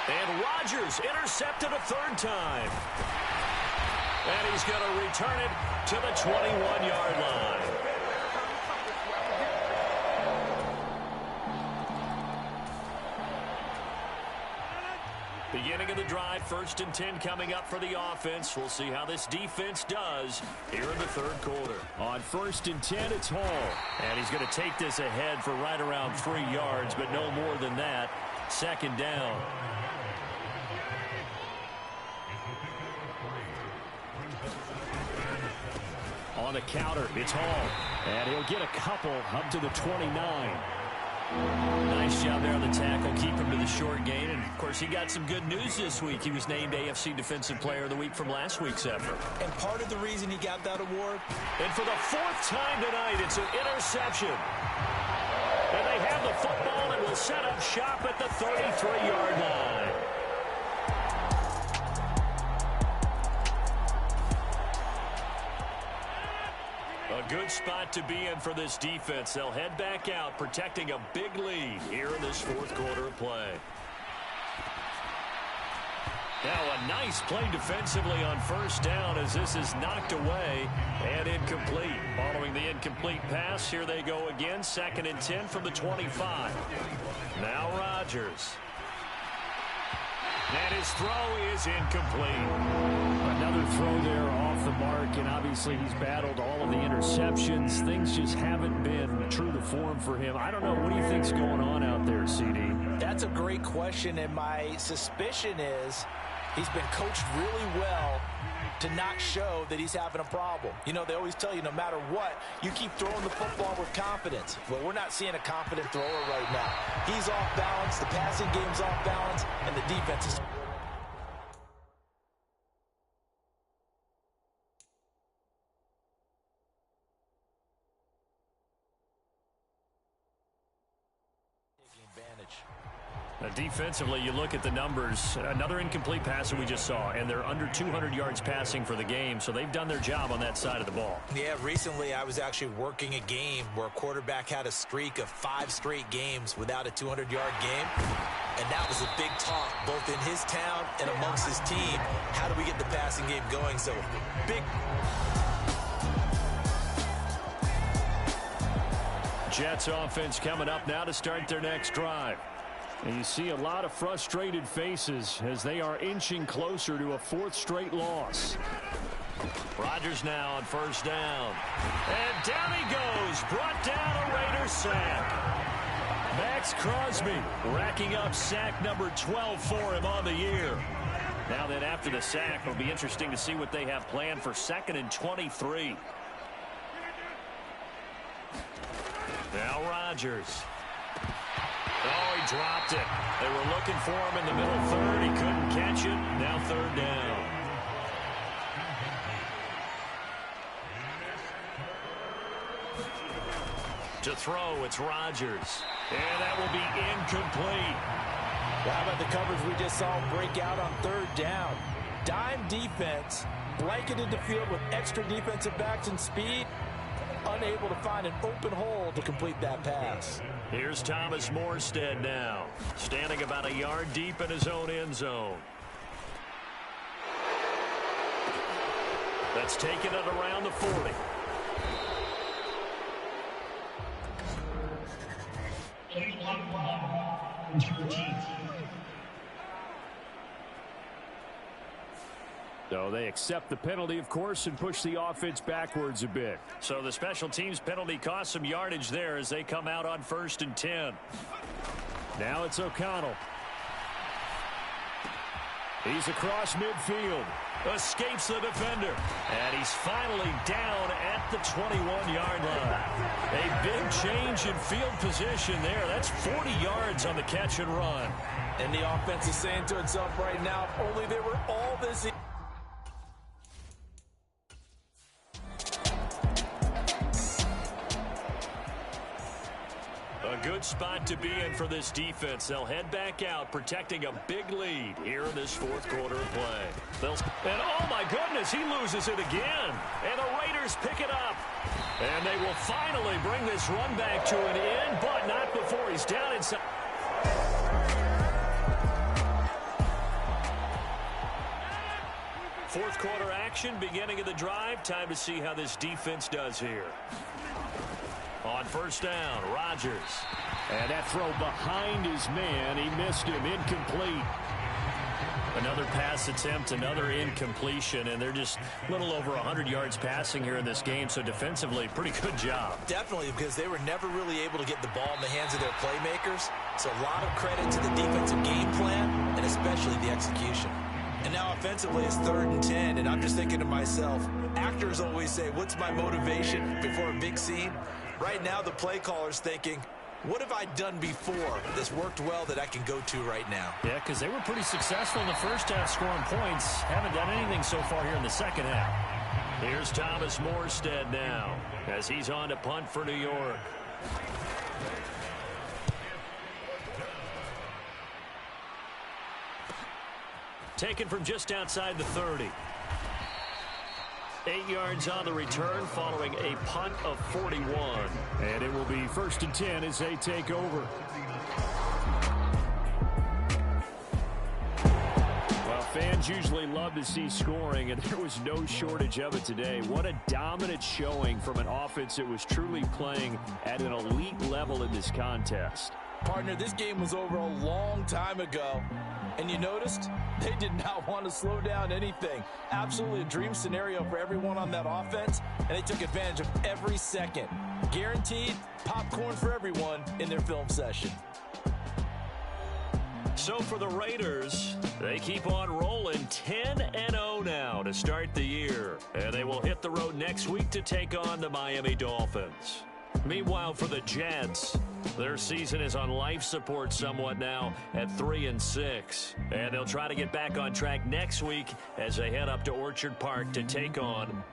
And Rodgers intercepted a 3rd time. And And he's going to return it to the 21-yard line. Beginning of the drive, 1st and 10 coming up for the offense. We'll see how this defense does here in the 3rd quarter. On 1st and 10, it's Hall. And he's going to take this ahead for right around 3 yards, but no more than that. 2nd down. On the counter, it's Hall. And he'll get a couple up to the 29. Nice job there on the tackle. Keep him to the short gain. And, of course, he got some good news this week. He was named AFC Defensive Player of the Week from last week's effort. And part of the reason he got that award? And for the 4th time tonight, it's an interception. And they have the football and will set up shop at the 33-yard line. A good spot to be in for this defense. They'll head back out, protecting a big lead here in this 4th quarter of play. Now a nice play defensively on 1st down as this is knocked away and incomplete. Following the incomplete pass, here they go again. 2nd and 10 from the 25. Now Rodgers. And his throw is incomplete. Another throw there off the mark, and obviously he's battled all of the interceptions. Things just haven't been true to form for him. I don't know. What do you think's going on out there, CD? That's a great question, and my suspicion is he's been coached really well to not show that he's having a problem. You know, they always tell you no matter what, you keep throwing the football with confidence. Well, we're not seeing a confident thrower right now. He's off balance, the passing game's off balance, and the defense is... Defensively, you look at the numbers. Another incomplete pass that we just saw, and they're under 200 yards passing for the game, so they've done their job on that side of the ball. Yeah, recently I was actually working a game where a quarterback had a streak of 5 straight games without a 200-yard game, and that was a big talk both in his town and amongst his team. How do we get the passing game going? So, big... Jets offense coming up now to start their next drive. And you see a lot of frustrated faces as they are inching closer to a 4th straight loss. Rodgers now on 1st down. And down he goes. Brought down a Raiders sack. Max Crosby racking up sack number 12 for him on the year. Now then after the sack, it'll be interesting to see what they have planned for 2nd and 23. Now Rodgers. Oh, he dropped it. They were looking for him in the middle 3rd. He couldn't catch it. Now 3rd down. To throw, it's Rodgers. And that will be incomplete. Well, how about the coverage we just saw break out on 3rd down? Dime defense, blanketed the field with extra defensive backs and speed. Unable to find an open hole to complete that pass. Here's Thomas Morstead now, standing about a yard deep in his own end zone. That's taken it around the 40. So they accept the penalty, of course, and push the offense backwards a bit. So the special teams penalty cost some yardage there as they come out on 1st and 10. Now it's O'Connell. He's across midfield. Escapes the defender. And he's finally down at the 21-yard line. A big change in field position there. That's 40 yards on the catch and run. And the offense is saying to itself right now, if only they were all this... A good spot to be in for this defense. They'll head back out, protecting a big lead here in this 4th quarter of play. And oh my goodness, he loses it again. And the Raiders pick it up. And they will finally bring this run back to an end, but not before he's down inside. Fourth quarter action, beginning of the drive. Time to see how this defense does here. On first down, Rodgers. And that throw behind his man. He missed him. Incomplete. Another pass attempt, another incompletion, and they're just a little over 100 yards passing here in this game, so defensively, pretty good job. Definitely, because they were never really able to get the ball in the hands of their playmakers, so a lot of credit to the defensive game plan, and especially the execution. And now offensively, it's 3rd and 10, and I'm just thinking to myself, actors always say, what's my motivation before a big scene? Right now, the play caller's thinking, what have I done before that's worked well that I can go to right now? Yeah, because they were pretty successful in the first half scoring points. Haven't done anything so far here in the second half. Here's Thomas Morstead now as he's on to punt for New York. Taken from just outside the 30. 8 yards on the return following a punt of 41. And it will be 1st and 10 as they take over. Well, fans usually love to see scoring, and there was no shortage of it today. What a dominant showing from an offense that was truly playing at an elite level in this contest. Partner, this game was over a long time ago. And you noticed they did not want to slow down anything. Absolutely a dream scenario for everyone on that offense, and they took advantage of every second. Guaranteed popcorn for everyone in their film session. So for the Raiders, they keep on rolling 10-0 now to start the year. And they will hit the road next week to take on the Miami Dolphins. Meanwhile, for the Jets, their season is on life support somewhat now at 3-6. And they'll try to get back on track next week as they head up to Orchard Park to take on